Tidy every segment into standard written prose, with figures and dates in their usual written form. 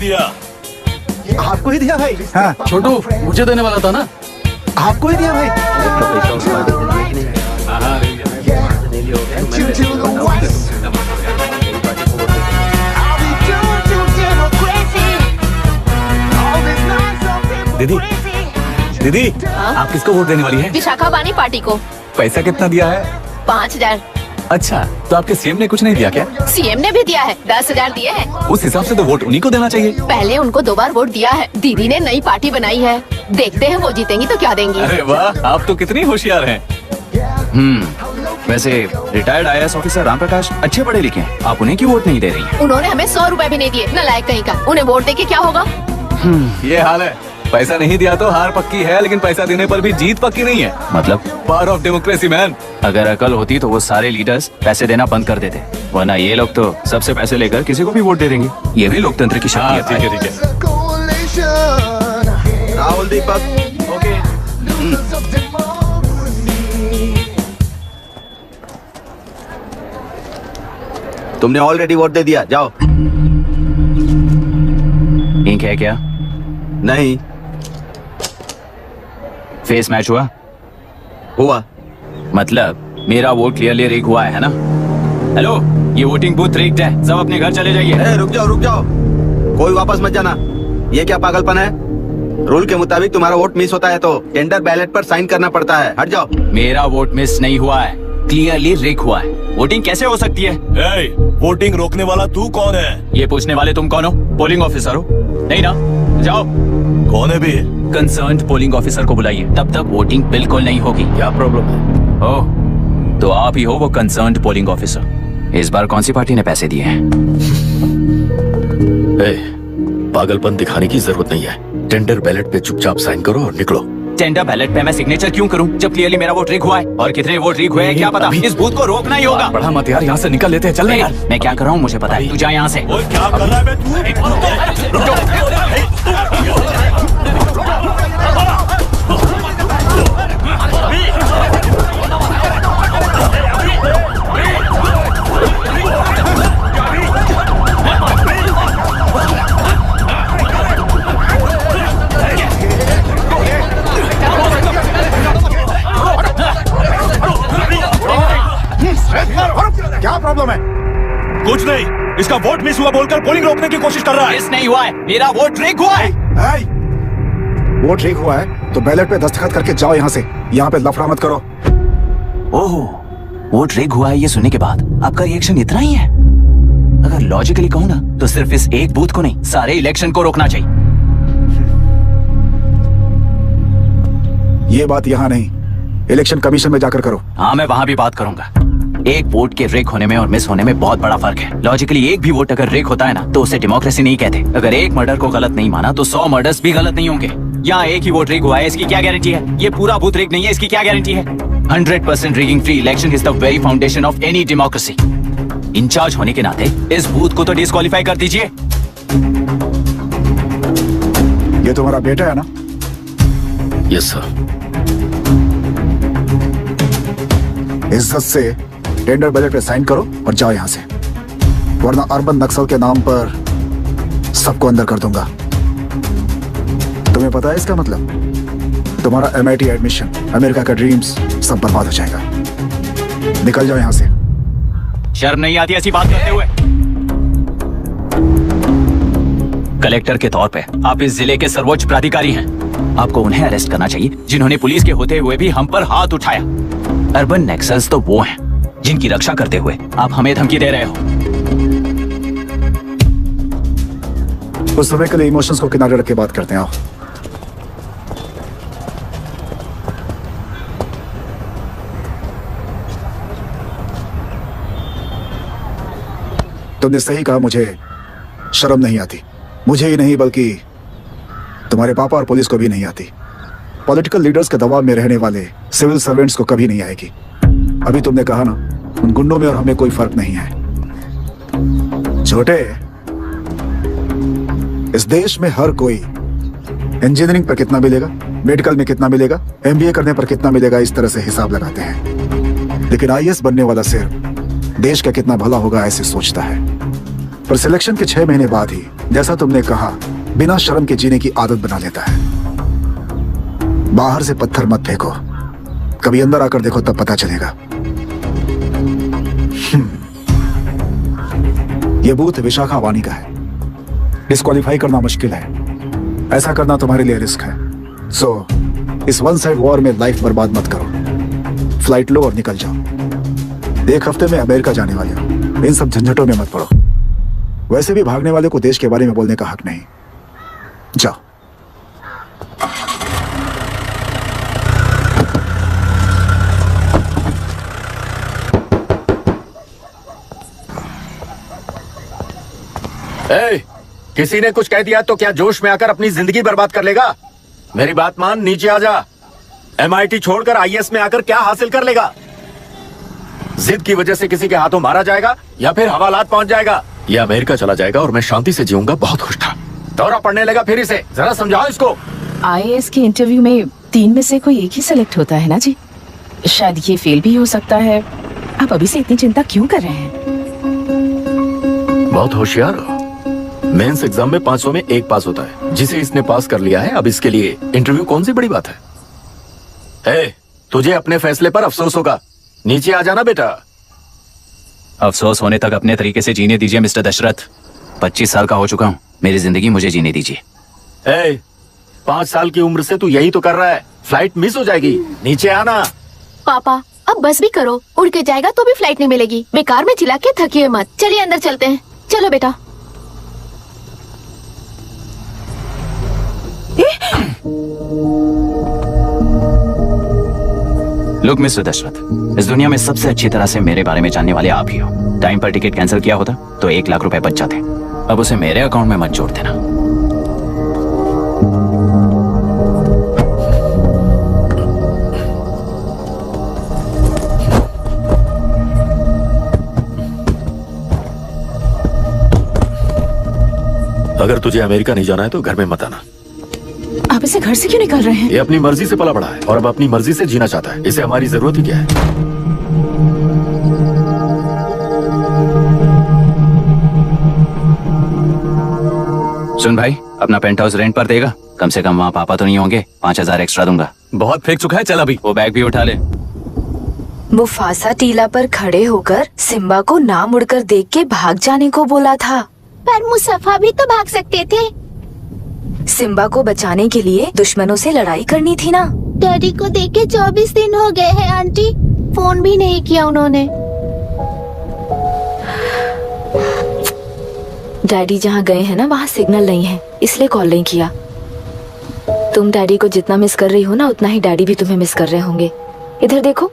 दिया? आपको ही दिया भाई। हाँ छोटू मुझे देने वाला था ना। आपको ही दिया भाई। दीदी दीदी आप किसको वोट देने वाली हैं? विशाखा बानी पार्टी को। पैसा कितना दिया है? 5000। अच्छा तो आपके सीएम ने कुछ नहीं दिया क्या? सीएम ने भी दिया है, 10,000 दिए हैं। उस हिसाब से तो वोट उन्हीं को देना चाहिए। पहले उनको 2 बार वोट दिया है। दीदी ने नई पार्टी बनाई है, देखते हैं वो जीतेंगी तो क्या देंगी। अरे वाह आप तो कितनी होशियार हैं। वैसे retired IAS officer Ram Prakash अच्छे पढ़े लिखे हैं, आप उन्हें क्यों वोट नहीं दे रही हैं? उन्होंने हमें 100 रुपए भी नहीं दिए, नालायक कहीं का। उन्हें वोट देके क्या होगा? ये हाल है। पैसा नहीं दिया तो हार पक्की है, लेकिन पैसा देने पर भी जीत पक्की नहीं है। मतलब पावर ऑफ डेमोक्रेसी मैन। अगर अकल होती तो वो सारे लीडर्स पैसे देना बंद कर देते, वरना ये लोग तो सबसे पैसे लेकर किसी को भी वोट दे देंगे। ये भी लोकतंत्र की शक्ति है। ठीक है ठीक है। राहुल दीपक ओके। तुमने ऑलरेडी वोट दे दिया, जाओ। इंक है क्या? नहीं फेस मैच हुआ? हुआ। मतलब मेरा वोट क्लियरली रिग हुआ है ना? हेलो, ये वोटिंग बूथ रिग्ड है, सब अपने घर चले जाइए। रुक जाओ, कोई वापस मत जाना। ये क्या पागलपन है? रूल के मुताबिक तुम्हारा वोट मिस होता है तो टेंडर बैलेट पर साइन करना पड़ता है। हट जाओ। मेरा वोट मिस नहीं हुआ है, क्लियरली रिग हुआ है। वोटिंग कैसे हो सकती है? वोटिंग रोकने वाला तू कौन है? ये पूछने वाले तुम कौन हो? पोलिंग ऑफिसर हो? नहीं ना? जाओ। कौन है भी? कंसर्न्ड पोलिंग ऑफिसर को बुलाइए, तब तक वोटिंग बिल्कुल नहीं होगी। क्या प्रॉब्लम है? ओह, तो आप ही हो वो कंसर्न्ड पोलिंग ऑफिसर। इस बार कौन सी पार्टी ने पैसे दिए हैं? पागलपन दिखाने की जरूरत नहीं है। टेंडर बैलेट पे चुपचाप साइन करो और निकलो। टेंडर बैलेट पे मैं सिग्नेचर क्यों करूं जब क्लियरली मेरा वोट रिग हुआ है? और कितने वोट रिग हुए हैं क्या पता। इस बूथ को रोकना ही होगा। बढ़ा मत यार, यहाँ से निकल लेते हैं। चल यार। मैं क्या कर रहा हूँ मुझे पता है, तू जा यहाँ से। क्या कर रहा है क्या प्रॉब्लम है? कुछ नहीं, इसका वोट मिस हुआ बोलकर पोलिंग रोकने की कोशिश कर रहा है। मिस नहीं हुआ है, मेरा वोट रिग हुआ है। वोट रिग हुआ है तो बैलेट पे दस्तखत करके जाओ यहाँ से। यहाँ पे लफड़ा मत करो। ओहो, वोट रिग हुआ है ये सुनने के बाद आपका रिएक्शन इतना ही है? अगर लॉजिकली कहूँ ना तो सिर्फ इस एक बूथ को नहीं, सारे इलेक्शन को रोकना चाहिए। ये बात यहाँ नहीं, इलेक्शन कमीशन में जाकर करो। हाँ, मैं वहाँ भी बात करूंगा। एक वोट के रिग होने में और मिस होने में बहुत बड़ा फर्क है। लॉजिकली एक भी वोट अगर रिग होता है ना तो उसे डेमोक्रेसी नहीं कहते। अगर एक मर्डर को गलत नहीं माना तो 100 मर्डर्स भी गलत नहीं होंगे। यहाँ एक ही वोट रिग हुआ है, इसकी क्या गारंटी है? ये पूरा बूथ रिग नहीं है, इसकी क्या गारंटी है? 100% rigging free election is the very foundation of any democracy. In charge होने के नाते इस बूथ को तो डिस्क्वालीफाई कर दीजिए। ये तुम्हारा बेटा है ना? Yes sir. इज्जत से टेंडर बैलेट पे साइन करो और जाओ यहाँ से, वरना अर्बन नक्सल के नाम पर सबको अंदर कर दूंगा। तुम्हें पता है इसका मतलब? तुम्हारा MIT एडमिशन, अमेरिका का ड्रीम्स सब बर्बाद हो जाएगा। निकल जाओ यहाँ से। शर्म नहीं आती ऐसी बात करते हुए? कलेक्टर के तौर पे आप इस जिले के सर्वोच्च प्राधिकारी हैं। आपको उन्हें अरेस्ट करना चाहिए जिन्होंने पुलिस के होते हुए भी हम पर हाथ उठाया। अर्बन नक्सल्स तो वो हैं जिनकी रक्षा करते हुए आप हमें धमकी दे रहे हो। उस समय के लिए इमोशंस को किनारे रख के बात करते हैं। आओ। तुमने सही कहा, मुझे शर्म नहीं आती। मुझे ही नहीं बल्कि तुम्हारे पापा और पुलिस को भी नहीं आती। पॉलिटिकल लीडर्स के दबाव में रहने वाले सिविल सर्वेंट्स को कभी नहीं आएगी। अभी तुमने कहा ना, उन गुंडों में और हमें कोई फर्क नहीं है। छोटे, इस देश में हर कोई इंजीनियरिंग पर कितना मिलेगा, मेडिकल में कितना मिलेगा, MBA करने पर कितना मिलेगा, इस तरह से हिसाब लगाते हैं। लेकिन IAS बनने वाला सिर्फ देश का कितना भला होगा ऐसे सोचता है। पर सिलेक्शन के 6 महीने बाद ही जैसा तुमने कहा, बिना शर्म के जीने की आदत बना लेता है। बाहर से पत्थर मत फेंको, कभी अंदर आकर देखो तब पता चलेगा। यह बूथ विशाखा वानी का है। डिस्क्वालीफाई करना मुश्किल है, ऐसा करना तुम्हारे लिए रिस्क है। सो इस वन साइड वॉर में लाइफ बर्बाद मत करो। फ्लाइट लो और निकल जाओ। एक हफ्ते में अमेरिका जाने वाले हो, इन सब झंझटों में मत पड़ो। वैसे भी भागने वाले को देश के बारे में बोलने का हक नहीं। जाओ। ए, किसी ने कुछ कह दिया तो क्या जोश में आकर अपनी जिंदगी बर्बाद कर लेगा? मेरी बात मान, नीचे आ जा। MIT छोड़कर IAS में आकर क्या हासिल कर लेगा? जिद की वजह से किसी के हाथों मारा जाएगा या फिर हवालात पहुंच जाएगा, या अमेरिका चला जाएगा और मैं शांति से जीऊंगा। बहुत खुश था, दौरा पड़ने लगा फिर इसे। जरा समझाओ इसको। IAS के इंटरव्यू में 3 में से कोई एक ही सेलेक्ट होता है ना जी। शायद ये फेल भी हो सकता है। आप अभी से इतनी चिंता क्यों कर रहे हैं? बहुत होशियार हो। मेंस एग्जाम में 500 में 1 पास होता है, जिसे इसने पास कर लिया है। अब इसके लिए इंटरव्यू कौन सी बड़ी बात है? तुझे अपने फैसले पर अफसोस होगा। नीचे आ जाना बेटा। अफसोस होने तक अपने तरीके से जीने दीजिए मिस्टर दशरथ। 25 साल का हो चुका हूँ, मेरी जिंदगी मुझे जीने दीजिए। 5 साल की उम्र से तू यही तो कर रहा है। फ्लाइट मिस हो जाएगी, नीचे आना। पापा अब बस भी करो, उड़ के जाएगा तो भी फ्लाइट नहीं मिलेगी। बेकार में चिल्ला के थकिए मत। चलिए अंदर चलते हैं। चलो बेटा। लुक मिस्टर दशरथ, इस दुनिया में सबसे अच्छी तरह से मेरे बारे में जानने वाले आप ही हो। टाइम पर टिकट कैंसिल किया होता तो 1 लाख रुपए बच जाते। अब उसे मेरे अकाउंट में मत जोड़ देना। अगर तुझे अमेरिका नहीं जाना है तो घर में मत आना। आप इसे घर से क्यों निकाल रहे हैं? ये अपनी मर्जी से पला बड़ा है और अब अपनी मर्जी से जीना चाहता है। इसे हमारी जरूरत ही क्या है? सुन भाई, अपना पेंट हाउस रेंट पर देगा? कम से कम वहाँ पापा तो नहीं होंगे। 5000 एक्स्ट्रा दूंगा। बहुत फेंक चुका है, चल अभी। वो बैग भी उठा ले। मुफासा टीला पर खड़े होकर सिम्बा को ना मुड़कर देख के भाग जाने को बोला था। पर मुसफ़ा भी तो भाग सकते थे। सिम्बा को बचाने के लिए दुश्मनों से लड़ाई करनी थी ना। डैडी को देखे 24 दिन हो गए हैं आंटी, फोन भी नहीं किया उन्होंने। डैडी जहाँ गए हैं ना वहाँ सिग्नल नहीं है, इसलिए कॉल नहीं किया। तुम डैडी को जितना मिस कर रही हो ना, उतना ही डैडी भी तुम्हें मिस कर रहे होंगे। इधर देखो,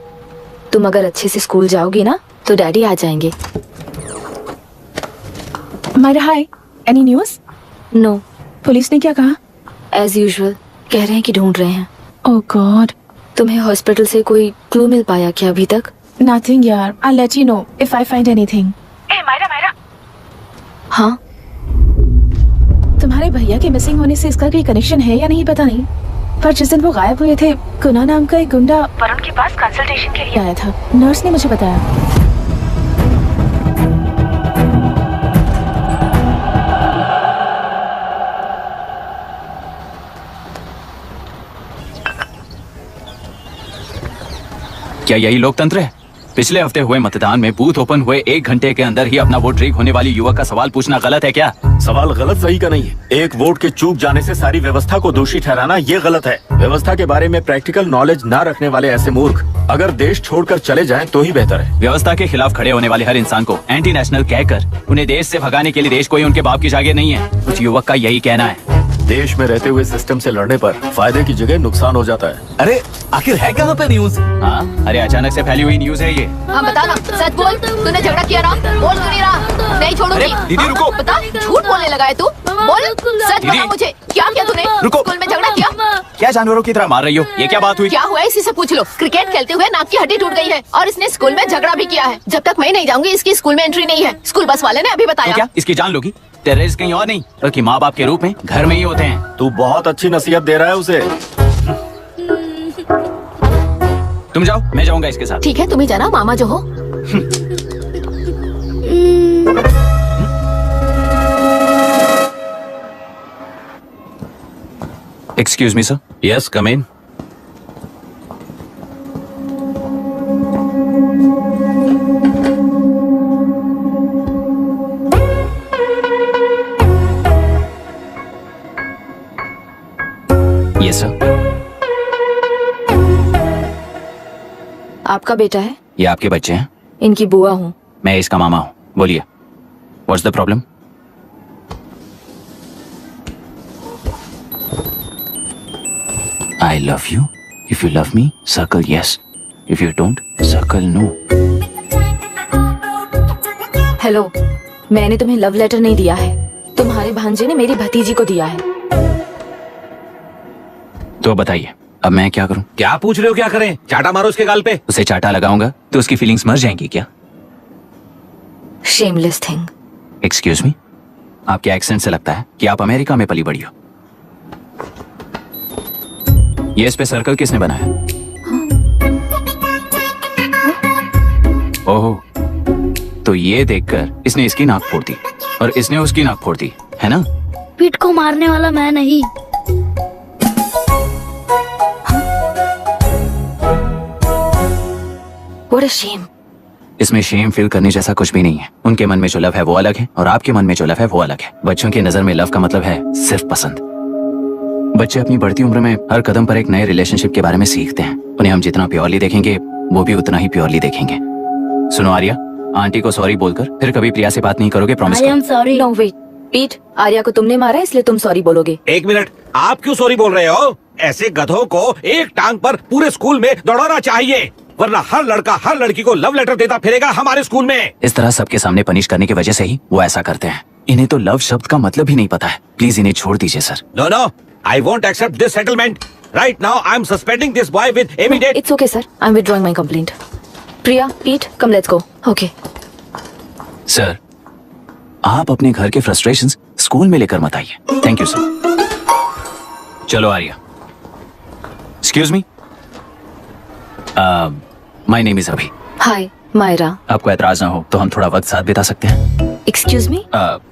तुम अगर अच्छे से स्कूल जाओगी ना तो डैडी आ जाएंगे। मायरा हाय, एनी न्यूज़? नो। पुलिस ने क्या कहा? एज यूजुअल कह रहे हैं कि ढूंढ रहे हैं। ओह गॉड। तुम्हें हॉस्पिटल से कोई क्लू मिल पाया क्या अभी तक? नथिंग यार, I let you know if I find anything. Myra. हाँ, तुम्हारे भैया के मिसिंग होने से इसका कोई कनेक्शन है या नहीं पता नहीं, पर जिस दिन वो गायब हुए थे, कुना नाम का एक गुंडा वरुण के पास कंसल्टेशन के लिए आया था। नर्स ने मुझे बताया। क्या यही लोकतंत्र है? पिछले हफ्ते हुए मतदान में बूथ ओपन हुए 1 घंटे के अंदर ही अपना वोट रीक होने वाली युवक का सवाल पूछना गलत है क्या? सवाल गलत सही का नहीं है। एक वोट के चूक जाने से सारी व्यवस्था को दोषी ठहराना ये गलत है। व्यवस्था के बारे में प्रैक्टिकल नॉलेज ना रखने वाले ऐसे मूर्ख अगर देश छोड़कर चले जाएं तो ही बेहतर है। व्यवस्था के खिलाफ खड़े होने वाले हर इंसान को एंटी नेशनल कहकर उन्हें देश से भगाने के लिए देश कोई उनके बाप की जागीर नहीं है। कुछ युवक का यही कहना है। देश में रहते हुए सिस्टम से लड़ने पर फायदे की जगह नुकसान हो जाता है। अरे आखिर है कहाँ पे न्यूज? हाँ, अरे अचानक से फैली हुई न्यूज है ये। हाँ बता ना, सच बोल, तूने झगड़ा किया ना? बोल क्यों नहीं रहा? नहीं छोड़ूंगी। दीदी रुको। बता, झूठ बोलने लगा है तू? बोल, सच बता मुझे, क्या किया तूने? रुको। स्कूल में झगड़ा किया? क्या जानवरों की तरह मार रही हो? ये क्या बात हुई? क्या हुआ है इसी से पूछ लो। क्रिकेट खेलते हुए नाक की हड्डी टूट गई है और इसने स्कूल में झगड़ा भी किया है। जब तक मैं नहीं जाऊंगी इसकी स्कूल में एंट्री नहीं है। स्कूल बस वाले ने अभी तो बताया। क्या इसकी जान लोगी? टेररिस्ट कहीं और नहीं बल्कि माँ बाप के रूप में घर में ही होते हैं। तू बहुत अच्छी नसीहत दे रहा है उसे। तुम जाओ, मैं जाऊंगा इसके साथ। ठीक है, तुम ही जाना, मामा जो हो। Excuse me sir. Yes, come in. Yes sir. आपका बेटा है? ये आपके बच्चे हैं? इनकी बुआ हूँ। मैं इसका मामा हूँ। बोलिए, what's the problem? I love you. If you love me, circle yes. If you don't, circle no. Hello, मैंने तुम्हें लव लेटर नहीं दिया है, तुम्हारे भांजे ने मेरी भतीजी को दिया है। तो बताइए, अब मैं क्या करूं? क्या पूछ रहे हो? क्या करें? चाटा मारो उसके गाल पे। उसे चाटा लगाऊंगा तो उसकी फीलिंग्स मर जाएंगी क्या? Shameless thing. एक्सक्यूज मी, आपके एक्सेंट से लगता है कि आप अमेरिका में पली बड़ी हो। ये इस पे सर्कल किसने बनाया? ओह, तो ये देखकर इसने इसकी नाक फोड़ दी और इसने उसकी नाक फोड़ दी, है ना? पीठ को मारने वाला मैं नहीं। What a shame. इसमें शेम फील करने जैसा कुछ भी नहीं है। उनके मन में जो लव है वो अलग है और आपके मन में जो लव है वो अलग है। बच्चों की नजर में लव का मतलब है सिर्फ पसंद। बच्चे अपनी बढ़ती उम्र में हर कदम पर एक नए रिलेशनशिप के बारे में सीखते हैं। उन्हें हम जितना प्योरली देखेंगे वो भी उतना ही प्योरली देखेंगे। सुनो आर्या, आंटी को सॉरी बोलकर फिर कभी प्रिया से बात नहीं करोगे, promise? I am sorry. No wait, पीट, आर्या को तुमने मारा इसलिए तुम सॉरी बोलोगे। एक मिनट, आप क्यों सॉरी बोल रहे हो? ऐसे गधों को एक टांग पर पूरे स्कूल में दौड़ाना चाहिए, वरना हर लड़का हर लड़की को लव लेटर देता फिरेगा हमारे स्कूल में। इस तरह सबके सामने पनिश करने की वजह से ही वो ऐसा करते हैं। इन्हें तो लव शब्द का मतलब ही नहीं पता है। प्लीज इन्हें छोड़ दीजिए sir. No no, I won't accept this settlement. Right now, I'm suspending this boy with immediate. It's okay sir, I'm withdrawing my complaint. प्रिया, पीट, come let's go. Okay. Sir, आप अपने घर के फ्रस्ट्रेशंस स्कूल में लेकर मत आइए। Thank you sir. चलो Arya. Excuse me, my name is Abhi. Hi, Myra. आपको ऐतराज ना हो तो हम थोड़ा वक्त साथ बिता सकते हैं? Excuse me?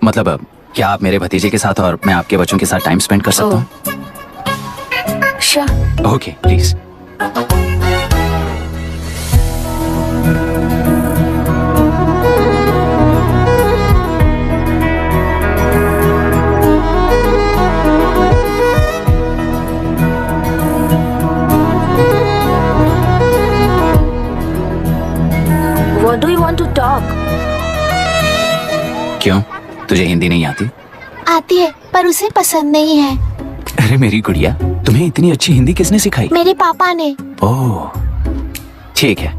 मतलब क्या आप मेरे भतीजे के साथ और मैं आपके बच्चों के साथ टाइम स्पेंड कर सकता हूँ? Sure. Okay, please. What do you want to talk? क्यों, तुझे हिंदी नहीं आती? आती है पर उसे पसंद नहीं है। अरे मेरी गुड़िया, तुम्हें इतनी अच्छी हिंदी किसने सिखाई? मेरे पापा ने। ओह, ठीक है।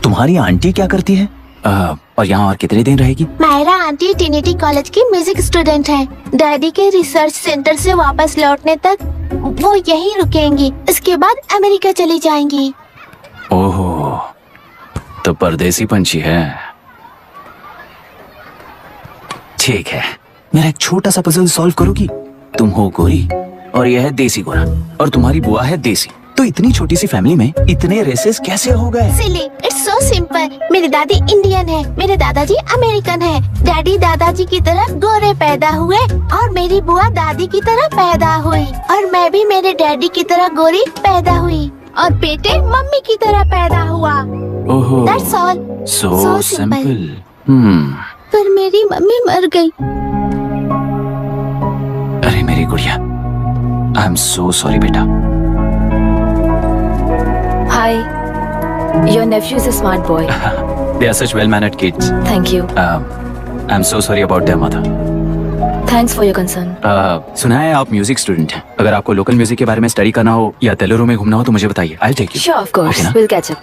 तुम्हारी आंटी क्या करती है? और यहाँ और कितने दिन रहेगी? मायरा आंटी ट्रिनिटी कॉलेज की म्यूजिक स्टूडेंट है। डैडी के रिसर्च सेंटर से वापस लौटने तक वो यहीं रुकेंगी, इसके बाद अमेरिका चली जाएंगी। ओह, तो परदेसी पंछी है। ठीक है, मेरा एक छोटा सा पजल सॉल्व करोगी? तुम हो गोरी और यह है देसी गोरा और तुम्हारी बुआ है देसी, तो इतनी छोटी सी फैमिली में इतने रेसेस कैसे हो गए? सिली, इट्स सो सिंपल। मेरी दादी इंडियन है, मेरे दादाजी अमेरिकन है। डैडी दादाजी की तरह गोरे पैदा हुए और मेरी बुआ दादी की तरह पैदा हुई और मैं भी मेरे डैडी की तरह गोरी पैदा हुई और बेटे मम्मी की तरह पैदा हुआ। ओहो, That's all. so So simple. पर मेरी मम्मी मर गई। अरे मेरी गुड़िया, आई एम सो सॉरी बेटा। Hi. Your nephew is a smart boy. They are such well-mannered kids. Thank you. I'm so sorry about their mother. Thanks for your concern. सुना है आप म्यूजिक स्टूडेंट हैं। अगर आपको लोकल म्यूजिक के बारे में स्टडी करना हो या तेलुरु में घूमना हो तो मुझे बताइए। I'll take you. Sure, of course. Okay, ना? We'll catch up.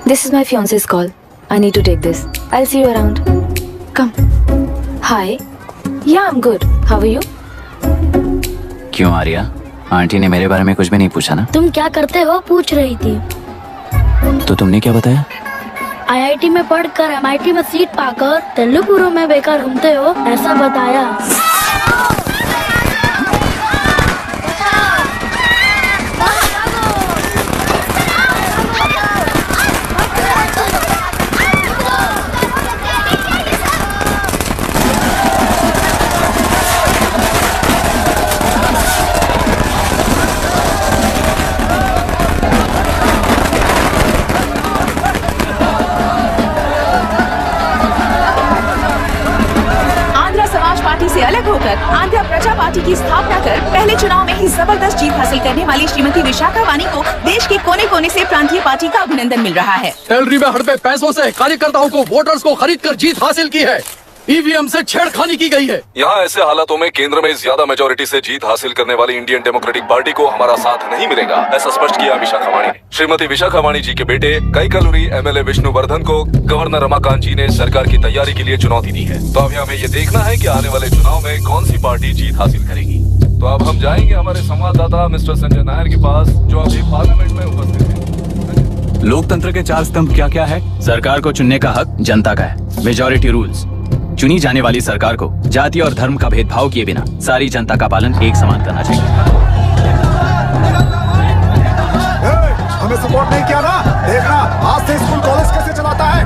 This is my fiance's call. I need to take this. I'll see you around. Come. Hi. Yeah, I'm good. How are you? क्यों Arya, aunty ने मेरे बारे में कुछ भी नहीं पूछा ना? तुम क्या करते हो पूछ रही थी। तो तुमने क्या बताया? IIT में पढ़कर MIT में सीट पाकर तेलुगु में बेकार घूमते हो ऐसा बताया। कर आंध्र प्रजा पार्टी की स्थापना कर पहले चुनाव में ही जबरदस्त जीत हासिल करने वाली श्रीमती विशाखा वानी को देश के कोने कोने से प्रांतीय पार्टी का अभिनंदन मिल रहा है। सैलरी में हड़पे पैसों से कार्यकर्ताओं को वोटर्स को खरीद कर जीत हासिल की है। ईवीएम से छेड़खानी की गई है। यहाँ ऐसे हालातों में केंद्र में ज्यादा मेजोरिटी से जीत हासिल करने वाली इंडियन डेमोक्रेटिक पार्टी को हमारा साथ नहीं मिलेगा, ऐसा स्पष्ट किया विशाखा वाणी ने। श्रीमती विशाखा वाणी जी के बेटे कईकलुरी एमएलए विष्णुवर्धन को गवर्नर रमाकांत जी ने सरकार की तैयारी के लिए चुनौती दी है। तो अब हमें ये देखना है कि आने वाले चुनाव में कौन सी पार्टी जीत हासिल करेगी। तो अब हम जाएंगे हमारे संवाददाता मिस्टर संजय नायर के पास, जो अभी पार्लियामेंट में उपस्थित है। लोकतंत्र के 4 स्तंभ क्या क्या है? सरकार को चुनने का हक जनता का है। मेजॉरिटी रूल्स, चुनी जाने वाली सरकार को जाति और धर्म का भेदभाव किए बिना सारी जनता का पालन एक समान करना चाहिए। हमें सपोर्ट नहीं किया ना, देखना आज से स्कूल कॉलेज कैसे चलाता है।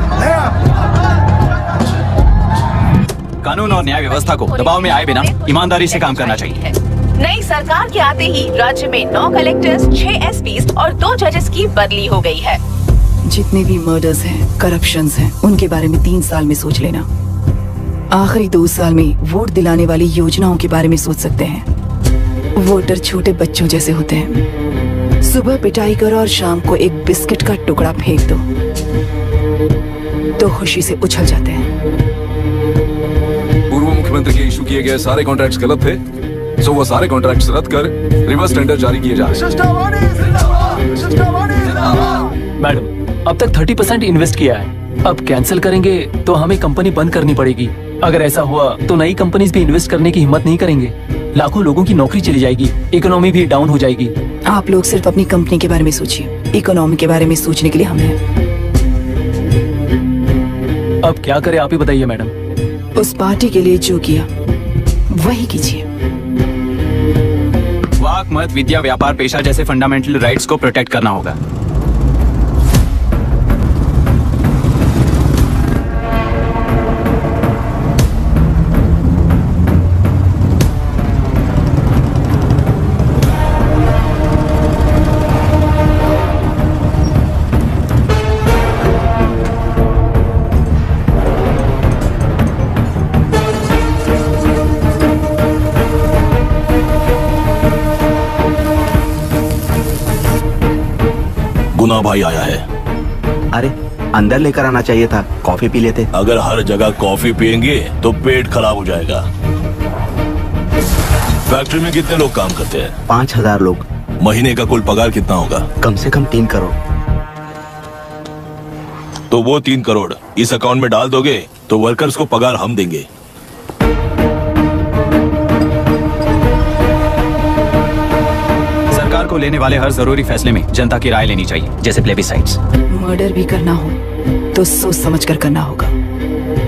कानून और न्याय व्यवस्था को दबाव में आए बिना ईमानदारी से काम करना चाहिए। नई सरकार के आते ही राज्य में 9 कलेक्टर्स, 6 एसपीज और 2 जजेस की बदली हो गई है। जितने भी मर्डर्स हैं, करप्शंस हैं, उनके बारे में 3 साल में सोच लेना। आखिरी 2 साल में वोट दिलाने वाली योजनाओं के बारे में सोच सकते हैं। वोटर छोटे बच्चों जैसे होते हैं। सुबह पिटाई करो और शाम को एक बिस्किट का टुकड़ा फेंक दो तो खुशी से उछल जाते हैं। पूर्व मुख्यमंत्री के इशू किए गए सारे कॉन्ट्रैक्ट्स गलत थे, सो वो सारे कॉन्ट्रैक्ट्स रद्द कर रिवर्स टेंडर जारी किए जा रहे हैं। मैडम, अब तक 30% इन्वेस्ट किया है, अब कैंसिल करेंगे तो हमें कंपनी बंद करनी पड़ेगी। अगर ऐसा हुआ तो नई कंपनीज भी इन्वेस्ट करने की हिम्मत नहीं करेंगे। लाखों लोगों की नौकरी चली जाएगी, इकोनॉमी भी डाउन हो जाएगी। आप लोग सिर्फ अपनी कंपनी के बारे में सोचिए, इकोनॉमी के बारे में सोचने के लिए हम हैं। अब क्या करें आप ही बताइए मैडम। उस पार्टी के लिए जो किया वही कीजिए। वाक, मत, विद्या, व्यापार, पेशा जैसे फंडामेंटल राइट्स को प्रोटेक्ट करना होगा। गुना भाई आया है। अरे अंदर लेकर आना चाहिए था, कॉफी पी लेते। अगर हर जगह कॉफी पियेंगे तो पेट खराब हो जाएगा। फैक्ट्री में कितने लोग काम करते हैं? 5000 लोग। महीने का कुल पगार कितना होगा? कम से कम 3 करोड़। तो वो 3 करोड़ इस अकाउंट में डाल दोगे तो वर्कर्स को पगार हम देंगे। सरकार को लेने वाले हर जरूरी फैसले में जनता की राय लेनी चाहिए, जैसे प्लेबिसाइट्स। मर्डर भी करना हो तो सोच समझ कर करना होगा,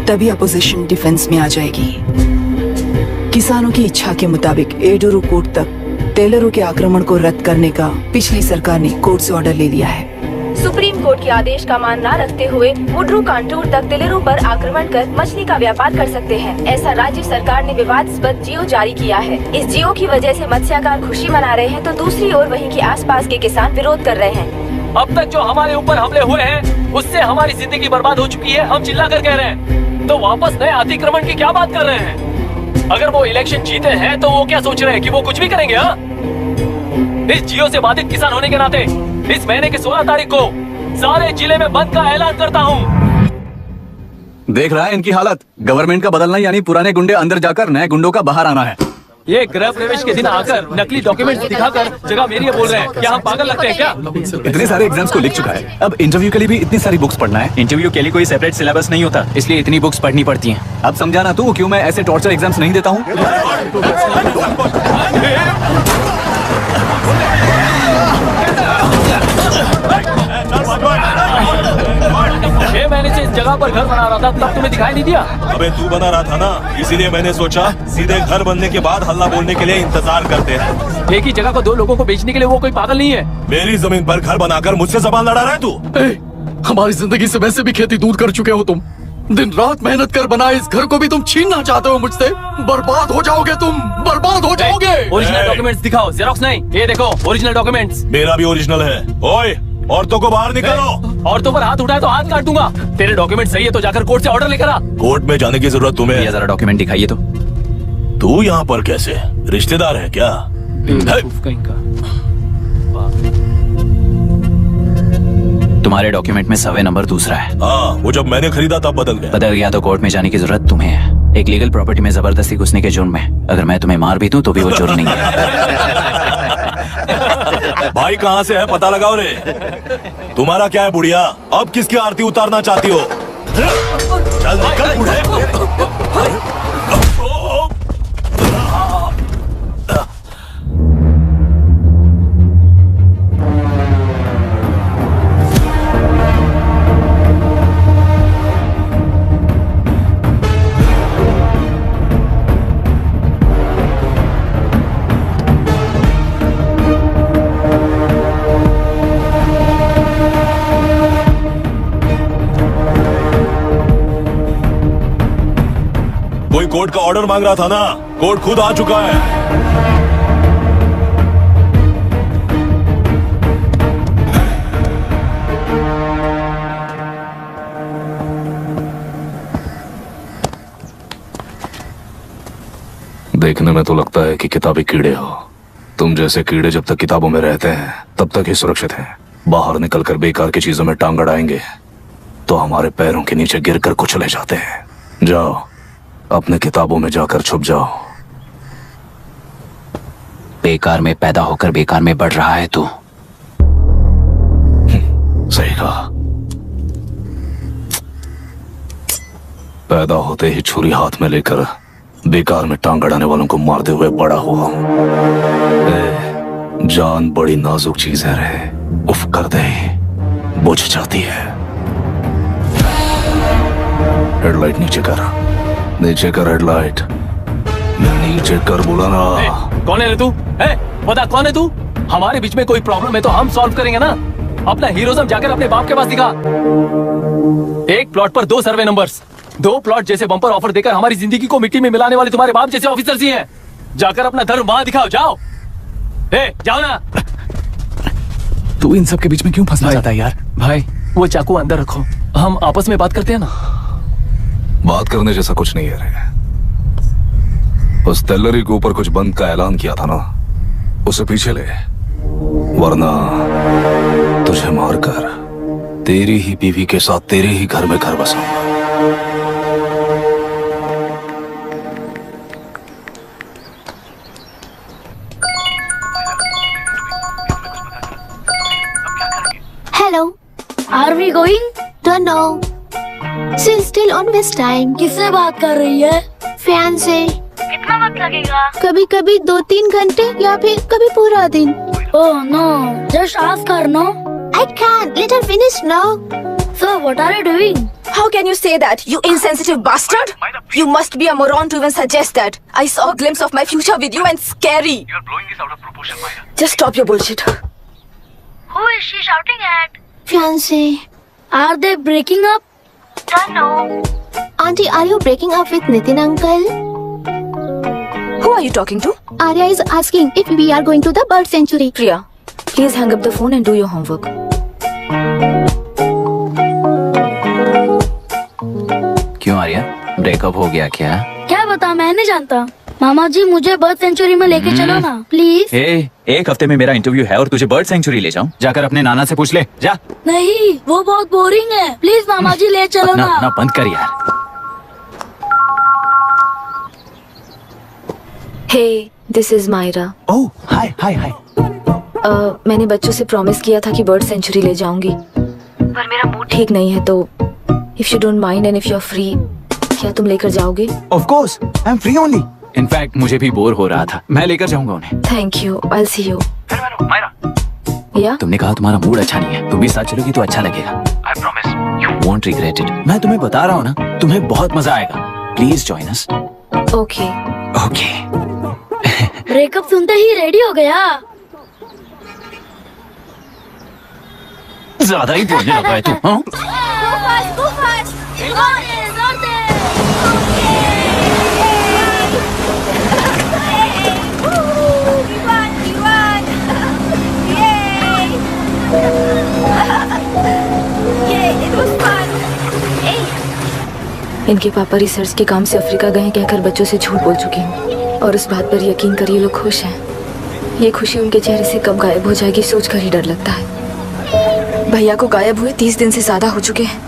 तभी अपोजिशन डिफेंस में आ जाएगी। किसानों की इच्छा के मुताबिक एडोरू कोर्ट तक टेलरों के आक्रमण को रद्द करने का पिछली सरकार ने कोर्ट से ऑर्डर ले लिया है। सुप्रीम कोर्ट के आदेश का मान न रखते हुए मुड्रू कांटूर तक टेलरों पर आक्रमण कर मछली का व्यापार कर सकते हैं, ऐसा राज्य सरकार ने विवादास्पद जियो जारी किया है। इस जियो की वजह से मत्स्यकार खुशी मना रहे हैं तो दूसरी ओर वहीं के आसपास के किसान विरोध कर रहे हैं। अब तक जो हमारे ऊपर हमले हुए हैं उससे हमारी जिंदगी बर्बाद हो चुकी है, हम चिल्ला कर कह रहे हैं, तो वापस नए अतिक्रमण की क्या बात कर रहे हैं? अगर वो इलेक्शन जीते हैं तो वो क्या सोच रहे हैं कि वो कुछ भी करेंगे? हाँ, इस जियो से बाधित किसान होने के नाते इस महीने की 16 तारीख को सारे जिले में बंद का ऐलान करता हूँ। देख रहा है इनकी हालत। गवर्नमेंट का बदलना यानी पुराने गुंडे अंदर जाकर नए गुंडों का बाहर आना है। ये गृह प्रवेश के दिन आकर नकली डॉक्यूमेंट्स दिखाकर जगह मेरी है बोल रहे हैं। क्या हम पागल लगते हैं क्या? इतने सारे एग्जाम्स को लिख चुका है, अब इंटरव्यू के लिए भी इतनी सारी बुक्स पढ़ना है। इंटरव्यू के लिए कोई सेपरेट सिलेबस नहीं होता, इसलिए इतनी बुक्स पढ़नी पड़ती हैं। अब समझाना तू क्यों मैं ऐसे टॉर्चर एग्जाम्स नहीं देता हूँ। 6 महीने से इस जगह पर घर बना रहा था, तब तुम्हें दिखाई नहीं दिया? अबे तू बना रहा था ना, इसीलिए मैंने सोचा सीधे घर बनने के बाद हल्ला बोलने के लिए इंतजार करते हैं। एक ही जगह को 2 लोगों को बेचने के लिए वो कोई पागल नहीं है। मेरी जमीन पर घर बनाकर मुझसे जबान लड़ा रहा है तू। हमारी जिंदगी से वैसे भी खेती दूर कर चुके हो तुम। दिन रात मेहनत कर बनाए इस घर को भी तुम छीनना चाहते हो मुझसे। बर्बाद हो जाओगे तुम, बर्बाद हो जाओगे। ओरिजिनल डॉक्यूमेंट्स दिखाओ, जेरोक्स नहीं। ये देखो ओरिजिनल डॉक्यूमेंट्स। मेरा भी ओरिजिनल है। ओए औरतों को बाहर निकालो। औरतों पर हाथ उठाए तो हाथ काट दूंगा। तेरे डॉक्यूमेंट सही है तो जाकर कोर्ट से ऑर्डर लेकर आ। कोर्ट में जाने की जरूरत तुम्हें है। जरा डॉक्यूमेंट दिखाइए तो। तू यहाँ पर कैसे? रिश्तेदार है क्या? तुम्हारे डॉक्यूमेंट में सर्वे नंबर दूसरा है। हाँ, वो जब मैंने खरीदा तब बदल गया तो कोर्ट में जाने की जरूरत तुम्हें है। एक लीगल प्रॉपर्टी में जबरदस्ती घुसने के जुर्म में अगर मैं तुम्हें मार भी दूं तो भी वो जुर्म नहीं है। भाई कहाँ से है पता लगाओ रे। तुम्हारा क्या है बुढ़िया? अब किसकी आरती उतारना चाहती हो? चल निकल बूढ़े। कोई कोर्ट का ऑर्डर मांग रहा था ना? कोर्ट खुद आ चुका है। देखने में तो लगता है कि किताबी कीड़े हो। तुम जैसे कीड़े जब तक किताबों में रहते हैं तब तक ही सुरक्षित हैं। बाहर निकलकर बेकार की चीजों में टांग अड़ाएंगे तो हमारे पैरों के नीचे गिरकर कुचले जाते हैं। जाओ, अपने किताबों में जाकर छुप जाओ। बेकार में पैदा होकर बेकार में बढ़ रहा है तू। सही कहा। पैदा होते ही छुरी हाथ में लेकर बेकार में टांग अड़ाने वालों को मारते हुए बड़ा हुआ हूं। जान बड़ी नाजुक चीज है रे। उफ कर दे बुझ जाती है। हेडलाइट नीचे कर, नीचे कर हेडलाइट, नीचे कर बुलाना। कौन है रे तू? बता कौन है तू? हमारे बीच में कोई प्रॉब्लम है तो हम सॉल्व करेंगे ना। अपना हीरोइज्म जाकर अपने बाप के पास दिखा। एक प्लॉट पर 2 सर्वे नंबर्स, 2 प्लॉट जैसे बम्पर ऑफर देकर हमारी जिंदगी को मिट्टी में मिलाने वाले तुम्हारे बाप जैसे ऑफिसर्स ही हैं। जाकर अपना धर्म वहां दिखाओ। जाओ, जाओ ना। तू इन सब के बीच में क्यों फंसना चाहता है यार? भाई वो चाकू अंदर रखो, हम आपस में बात करते हैं ना। बात करने जैसा कुछ नहीं है रे। उस तेलरी के ऊपर कुछ बंद का ऐलान किया था ना, उसे पीछे ले, वरना तुझे मारकर तेरी ही बीवी के साथ तेरे ही घर में घर बसाऊंगा। Hello. Are we going? Don't know. She's still on this time. किससे बात कर रही है? फैन से। कितना वक्त लगेगा? कभी कभी 2-3 घंटे या फिर कभी पूरा दिन। Oh no, just ask her, no? I can't. Let her finish now. So what are you doing? How can you say that, you insensitive bastard? You must be a moron to even suggest that. I saw a glimpse of my future with you and scary. You're blowing this out of proportion, Maya. Just stop your bullshit. Who is she shouting at? Fiancé. Are they breaking up? Don't know. Auntie, are you breaking up with Nitin uncle? Who are you talking to? Arya is asking if we are going to the bird sanctuary. Priya, please hang up the phone and do your homework. क्यों Arya, breakup हो गया क्या? क्या बता, मैं नहीं जानता। मामा जी मुझे बर्ड सेंचुरी में लेके चलो ना प्लीज। एक हफ्ते में मेरा इंटरव्यू है और तुझे बर्ड सेंचुरी ले जाऊं? जाकर अपने नाना से पूछ ले, जा। नहीं, वो बहुत बोरिंग है। प्लीज मामा जी ले चलो ना। ना बंद कर यार। Hey, this is Myra. Oh, hi. मैंने बच्चों से प्रॉमिस किया था कि बर्ड सेंचुरी ले जाऊंगी, पर मेरा मूड ठीक नहीं है, तो if you don't mind and if you're free, क्या तुम लेकर जाओगे? Of course, I'm free only. In fact, मुझे भी बोर हो रहा था, मैं लेकर जाऊंगा उन्हें। Thank you, I'll see you. या? तुमने कहा तुम्हारा मूड अच्छा नहीं है, तुम भी साथ चलोगी तो अच्छा लगेगा। I promise. You won't regret it. मैं तुम्हें बता रहा हूँ ना, तुम्हें बहुत मजा आएगा। Please join us. Okay. Okay. Breakup सुनते ही रेडी हो गया। ज्यादा ही बोलने लगा है तू, हाँ? इनके पापा रिसर्च के काम से अफ्रीका गए कहकर बच्चों से झूठ बोल चुकी हूँ। और उस बात पर यकीन करिए लोग खुश हैं। ये खुशी उनके चेहरे से कब गायब हो जाएगी सोचकर ही डर लगता है। भैया को गायब हुए 30 दिन से ज्यादा हो चुके हैं।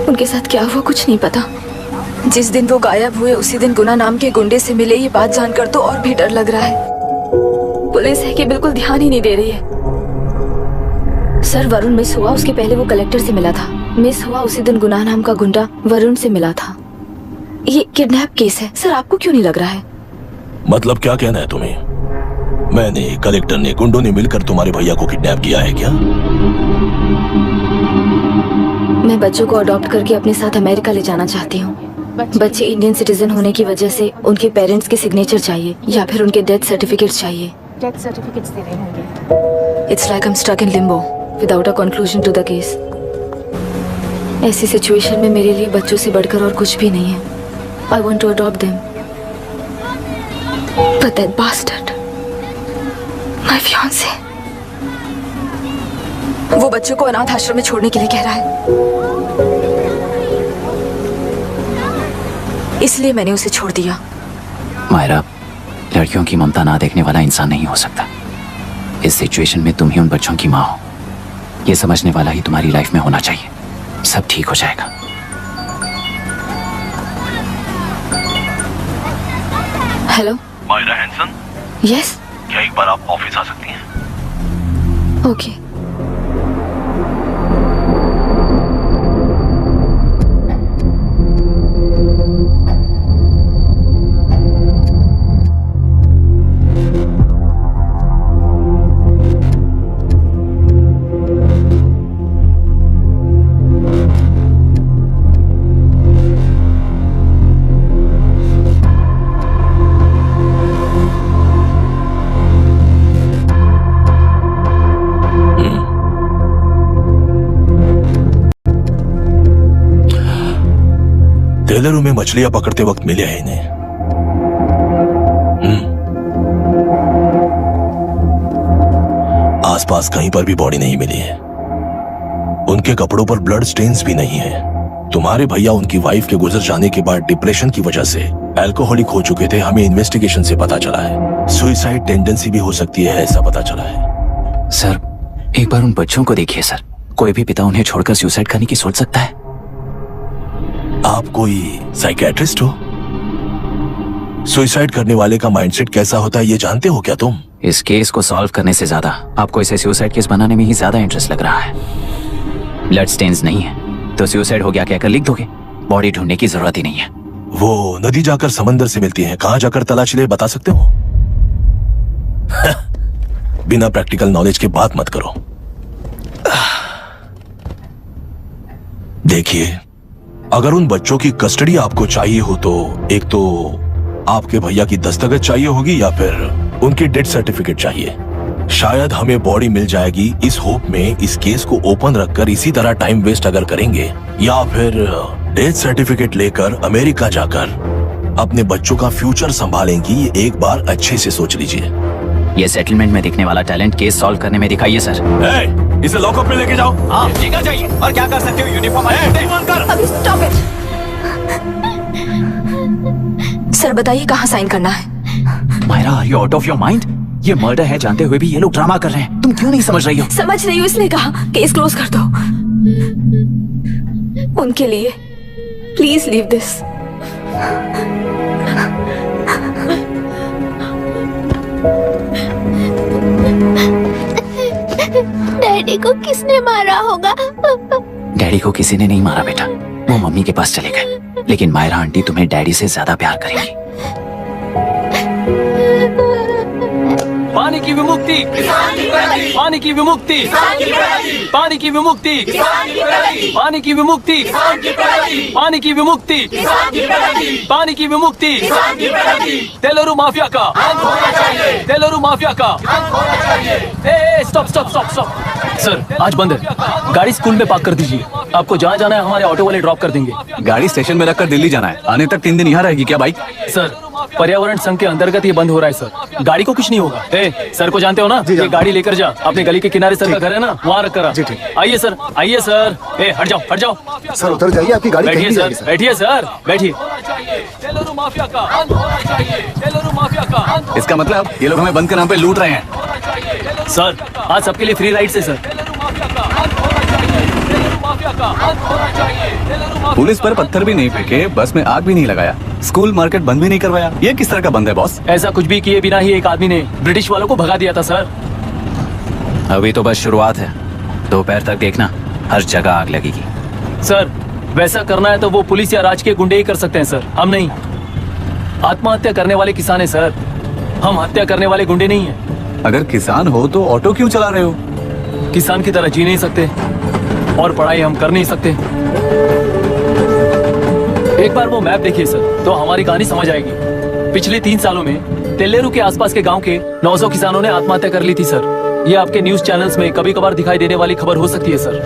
उनके साथ क्या हुआ कुछ नहीं पता। जिस दिन वो गायब हुए उसी दिन गुना नाम के गुंडे से मिले, ये बात जानकर तो और भी डर लग रहा है। पुलिस है कि बिल्कुल ध्यान ही नहीं दे रही है। सर वरुण मिस हुआ, उसके पहले वो कलेक्टर से मिला था। मिस हुआ उसी दिन गुना नाम का गुंडा वरुण से मिला था। ये किडनैप केस है। सर आपको क्यों नहीं लग रहा है? मतलब क्या कहना है तुम्हें? मैंने, कलेक्टर ने, गुंडों ने मिलकर तुम्हारे भैया को किडनैप किया है क्या? मैं बच्चों को अडॉप्ट करके अपने साथ अमेरिका ले जाना चाहती हूँ। बच्चे इंडियन सिटीजन होने की वजह से उनके पेरेंट्स के सिग्नेचर चाहिए या फिर उनके डेथ सर्टिफिकेट्स चाहिए। डेथ सर्टिफिकेट्स दे रहे होंगे। It's like I am stuck in limbo without a conclusion to the case. ऐसी सिचुएशन में मेरे लिए बच्चों से बढ़कर और कुछ भी नहीं है। I want to adopt them but that bastard, my fiance, वो बच्चों को अनाथ आश्रम में छोड़ने के लिए कह रहा है। इसलिए मैंने उसे छोड़ दिया। मायरा, लड़कियों की ममता ना देखने वाला इंसान नहीं हो सकता। इस सिचुएशन में तुम ही उन बच्चों की माँ हो। ये समझने वाला ही तुम्हारी लाइफ में होना चाहिए। सब ठीक हो जाएगा। हेलो मायरा हैंसन, यस, क्या एक बार आप ऑफिस आ सकती हैं? ओके। टेलरों में मछलियां पकड़ते वक्त मिले हैं इन्हें। आसपास कहीं पर भी बॉडी नहीं मिली है। उनके कपड़ों पर ब्लड स्टेन्स भी नहीं है। तुम्हारे भैया उनकी वाइफ के गुजर जाने के बाद डिप्रेशन की वजह से अल्कोहलिक हो चुके थे। हमें इन्वेस्टिगेशन से पता चला है सुसाइड टेंडेंसी भी हो सकती है, ऐसा पता चला है। सर एक बार उन बच्चों को देखिए सर। कोई भी पिता उन्हें छोड़कर सुसाइड करने की सोच सकता है? आप कोई साइकियाट्रिस्ट हो? सुसाइड करने वाले का माइंडसेट कैसा होता है ये जानते हो क्या तुम? इस केस को सॉल्व करने से ज्यादा आपको इसे सुसाइड केस बनाने में ही ज्यादा इंटरेस्ट लग रहा है। ब्लड स्टेन्स नहीं है तो सुसाइड हो गया कहकर लिख दोगे। बॉडी ढूंढने की जरूरत ही नहीं है। वो नदी जाकर समंदर से मिलती है, कहां जाकर तलाश ले बता सकते हो? बिना प्रैक्टिकल नॉलेज के बात मत करो। देखिए, अगर उन बच्चों की कस्टडी आपको चाहिए हो तो एक तो आपके भैया की दस्तखत चाहिए होगी या फिर उनकी डेथ सर्टिफिकेट चाहिए। शायद हमें बॉडी मिल जाएगी इस होप में इस केस को ओपन रखकर इसी तरह टाइम वेस्ट अगर करेंगे, या फिर डेथ सर्टिफिकेट लेकर अमेरिका जाकर अपने बच्चों का फ्यूचर संभालेंगी। ये एक बार अच्छे से सोच लीजिए। ये सेटलमेंट में दिखने वाला टैलेंट केस सॉल्व करने में दिखाइए सर। इसे लॉकअप में लेके जाओ। हाँ ठीक चाहिए। और क्या कर सकते हो? यूनिफॉर्म अभी स्टॉप इट। सर बताइए कहाँ साइन करना है? Myra, are you out of your mind? ये मर्डर है जानते हुए भी ये लोग ड्रामा कर रहे हैं। तुम क्यों नहीं समझ रही हो? समझ रही हूँ, इसलिए कहा केस क्लोज कर दो। उनके लिए प्लीज लीव दिस। डैडी को किसने मारा होगा? डैडी को किसी ने नहीं मारा बेटा, वो मम्मी के पास चले गए। लेकिन मायरा आंटी तुम्हें डैडी से ज्यादा प्यार करेंगी। पानी की विमुक्ति, पानी की विमुक्ति, पानी की विमुक्ति, पानी की विमुक्ति, पानी की विमुक्ति, पानी की विमुक्ति, तेलुरु माफिया का, तेलुरु माफिया का। Stop stop stop stop. Sir आज बंद है, गाड़ी स्कूल में पार्क कर दीजिए। आपको जहाँ जाना है हमारे ऑटो वाले ड्रॉप कर देंगे। गाड़ी स्टेशन में रखकर दिल्ली जाना है। आने तक 3 दिन यहाँ रहेगी क्या बाइक? सर पर्यावरण संघ के अंतर्गत ये बंद हो रहा है सर। गाड़ी को कुछ नहीं होगा। सर को जानते हो ना? ये गाड़ी लेकर जा, अपने गली के किनारे सर का घर है ना, वहाँ रख कर। आइए सर, आइए सर। हट जाओ हट जाओ। सर उतर जाइए, आपकी गाड़ी बैठिए कहीं नहीं सर, जाएगी सर। बैठिए सर, बैठिए। माफिया का अंत होना चाहिए। टेलरू माफिया का अंत होना इसका मतलब ये लोग हमें बंद के नाम पे लूट रहे हैं। चाहिए। सर आज सबके लिए फ्री राइड से सर। टेलरू माफिया का अंत होना चाहिए। टेलरू माफिया का अंत होना चाहिए। टेलरू माफिया पुलिस पर पत्थर भी नहीं फेंके, बस में आग भी नहीं लगाया, स्कूल मार्केट बंद भी नहीं करवाया। ये किस तरह का बंद है बॉस? ऐसा कुछ भी किए बिना ही एक आदमी ने ब्रिटिश वालों को भगा दिया था सर। अभी तो बस शुरुआत है, दोपहर तक देखना हर जगह आग लगेगी। सर वैसा करना है तो वो पुलिस या राज के गुंडे ही कर सकते हैं सर, हम नहीं। आत्महत्या करने वाले किसान हैं सर, हम हत्या करने वाले गुंडे नहीं हैं। अगर किसान हो तो ऑटो क्यों चला रहे हो? किसान की तरह जी नहीं सकते और पढ़ाई हम कर नहीं सकते। एक बार वो मैप देखिए सर तो हमारी कहानी समझ आएगी। पिछले 3 सालों में तेल्लेरू के आसपास के गांव के 900 किसानों ने आत्महत्या कर ली थी सर। ये आपके न्यूज चैनल्स में कभी कभार दिखाई देने वाली खबर हो सकती है सर,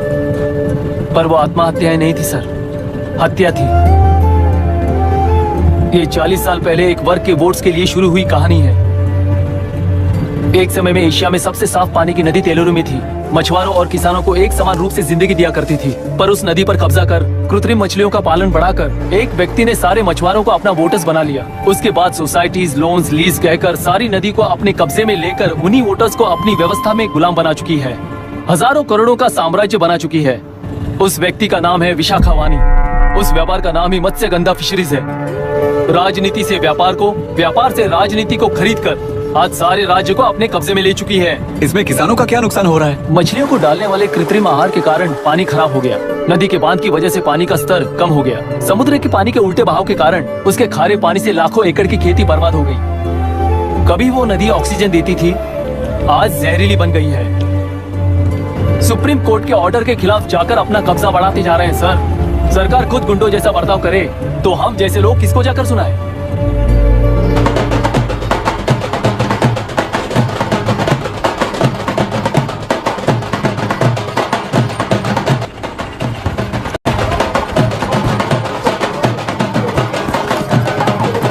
पर वो आत्महत्याएं नहीं थी सर, हत्या थी। ये 40 साल पहले एक वर्ग के वोट्स के लिए शुरू हुई कहानी है। एक समय में एशिया में सबसे साफ पानी की नदी तेल्लेरू में थी। मछुआरों और किसानों को एक समान रूप से जिंदगी दिया करती थी, पर उस नदी पर कब्जा कर कृत्रिम मछलियों का पालन बढ़ाकर एक व्यक्ति ने सारे मछुआरों को अपना वोटर्स बना लिया। उसके बाद सोसाइटीज लोन्स लीज कहकर सारी नदी को अपने कब्जे में लेकर उन्हीं वोटर्स को अपनी व्यवस्था में गुलाम बना चुकी है। हजारों करोड़ों का साम्राज्य बना चुकी है। उस व्यक्ति का नाम है विशाखावानी। उस व्यापार का नाम ही मत्स्यगंधा फिशरीज है। राजनीति से व्यापार को, व्यापार से राजनीति को खरीद कर आज सारे राज्य को अपने कब्जे में ले चुकी है। इसमें किसानों का क्या नुकसान हो रहा है? मछलियों को डालने वाले कृत्रिम आहार के कारण पानी खराब हो गया। नदी के बांध की वजह से पानी का स्तर कम हो गया। समुद्र के पानी के उल्टे बहाव के कारण उसके खारे पानी से लाखों एकड़ की खेती बर्बाद हो गई। कभी वो नदी ऑक्सीजन देती थी, आज जहरीली बन गई है। सुप्रीम कोर्ट के ऑर्डर के खिलाफ जाकर अपना कब्जा बढ़ाते जा रहे हैं सर। सरकार खुद गुंडों जैसा बर्ताव करे तो हम जैसे लोग किसको जाकर सुनाए?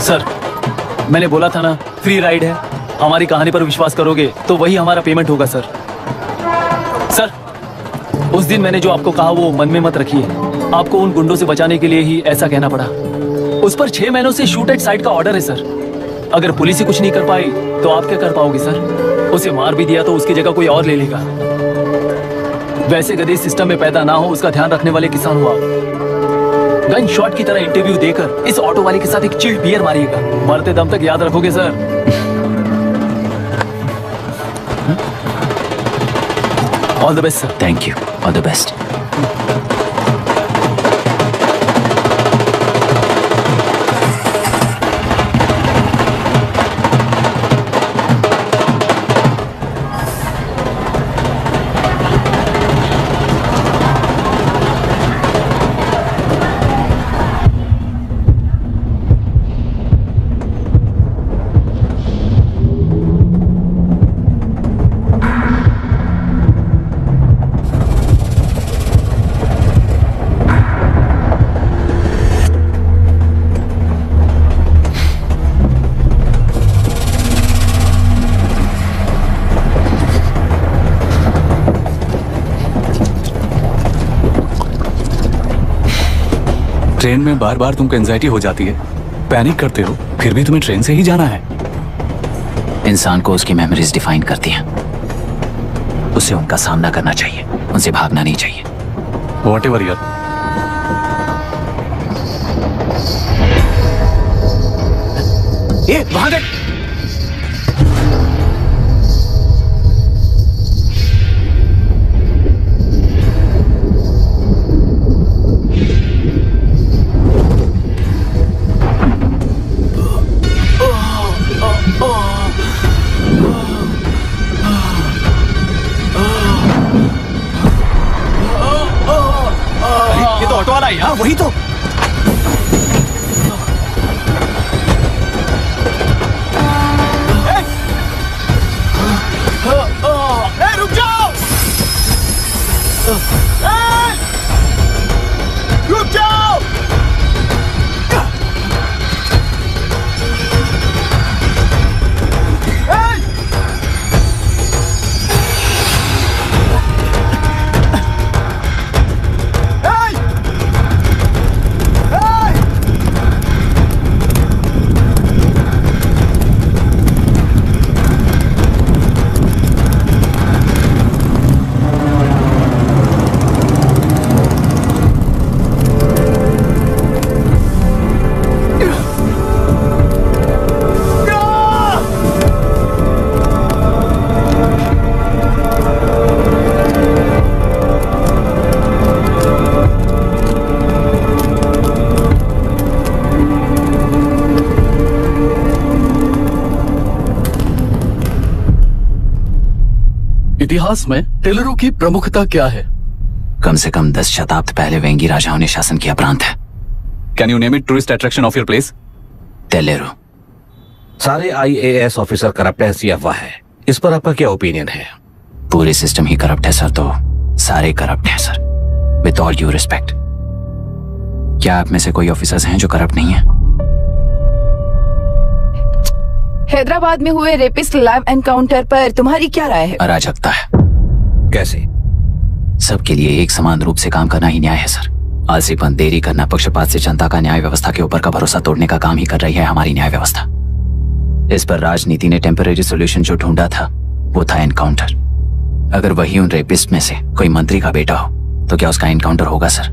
सर मैंने बोला था ना फ्री राइड है। हमारी कहानी पर विश्वास करोगे तो वही हमारा पेमेंट होगा सर। सर उस दिन मैंने जो आपको कहा वो मन में मत रखिए। आपको उन गुंडों से बचाने के लिए ही ऐसा कहना पड़ा। उस पर 6 महीनों से शूट एट साइट का ऑर्डर है सर। अगर पुलिस ही कुछ नहीं कर पाई तो आप क्या कर पाओगे सर? उसे मार भी दिया तो उसकी जगह कोई और ले लेगा। वैसे गधे सिस्टम में पैदा ना हो उसका ध्यान रखने वाले किसान हुआ। गन शॉट की तरह इंटरव्यू देकर इस ऑटो वाले के साथ एक चिल्ड बियर मारिएगा। मरते दम तक याद रखोगे sir. All the best sir. Thank you, all the best. Train में बार बार तुमको एंजाइटी हो जाती है, पैनिक करते हो, फिर भी तुम्हें ट्रेन से ही जाना है। इंसान को उसकी मेमोरीज डिफाइन करती हैं। उसे उनका सामना करना चाहिए, उनसे भागना नहीं चाहिए। व्हाटएवर यार। ये वहां देख। ऑटो वाला है। हाँ वही तो। रुक जाओ, रुक जाओ। इतिहास में टेलरों की प्रमुखता क्या है? कम से कम 10 शताब्दी पहले वेंगी राजाओं ने शासन किया प्रांत है। Can you name it tourist attraction of your place? टेलेरो। सारे IAS ऑफिसर करप्ट है, ऐसी अफवाह है। इस पर आपका क्या ओपिनियन है? पूरे सिस्टम ही करप्ट है सर, तो सारे करप्ट हैं sir, with all due respect. क्या आप में से कोई ऑफिसर्स हैं जो करप्ट नहीं है? हैदराबाद में हुए रेपिस्ट लाइव एनकाउंटर पर तुम्हारी क्या राय है? अराजकता है। कैसे? सबके लिए एक समान रूप से काम करना ही न्याय है सर। आलसीपन, देरी करना, पक्षपात से जनता का न्याय व्यवस्था के ऊपर का भरोसा तोड़ने का काम ही कर रही है हमारी न्याय व्यवस्था। इस पर राजनीति ने टेम्परेरी सोल्यूशन जो ढूंढा था वो था एनकाउंटर। अगर वही उन रेपिस्ट में से कोई मंत्री का बेटा हो तो क्या उसका एनकाउंटर होगा सर?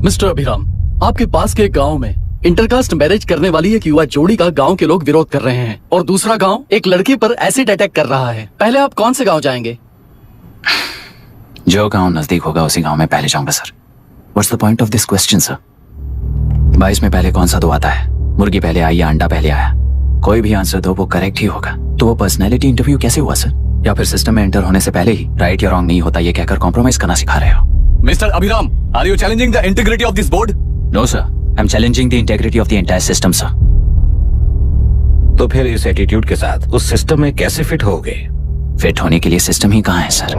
मिस्टर अभिराम, आपके पास के गांव में इंटरकास्ट मैरिज करने वाली एक युवा जोड़ी का गांव के लोग विरोध कर रहे हैं और दूसरा गांव एक लड़की पर एसिड अटैक कर रहा है। पहले आप कौन से गांव जाएंगे? जो गांव नजदीक होगा उसी गांव में पहले जाऊंगा sir. What's the point of this question sir? 22 में पहले कौन सा दो आता है? मुर्गी पहले आई या अंडा पहले आया? कोई भी आंसर दो, वो करेक्ट ही होगा। तो वो पर्सनैलिटी इंटरव्यू कैसे हुआ सर? या फिर सिस्टम में एंटर होने से पहले ही राइट या रॉन्ग नहीं होता ये कहकर कॉम्प्रोमाइज करना सिखा रहे हो? Mister Abhiram, are you challenging the integrity of this board? No sir, I am challenging the integrity of the entire system sir. तो फिर इस एटीट्यूड के साथ उस सिस्टम में कैसे फिट होगे? फिट होने के लिए सिस्टम ही कहाँ है सर?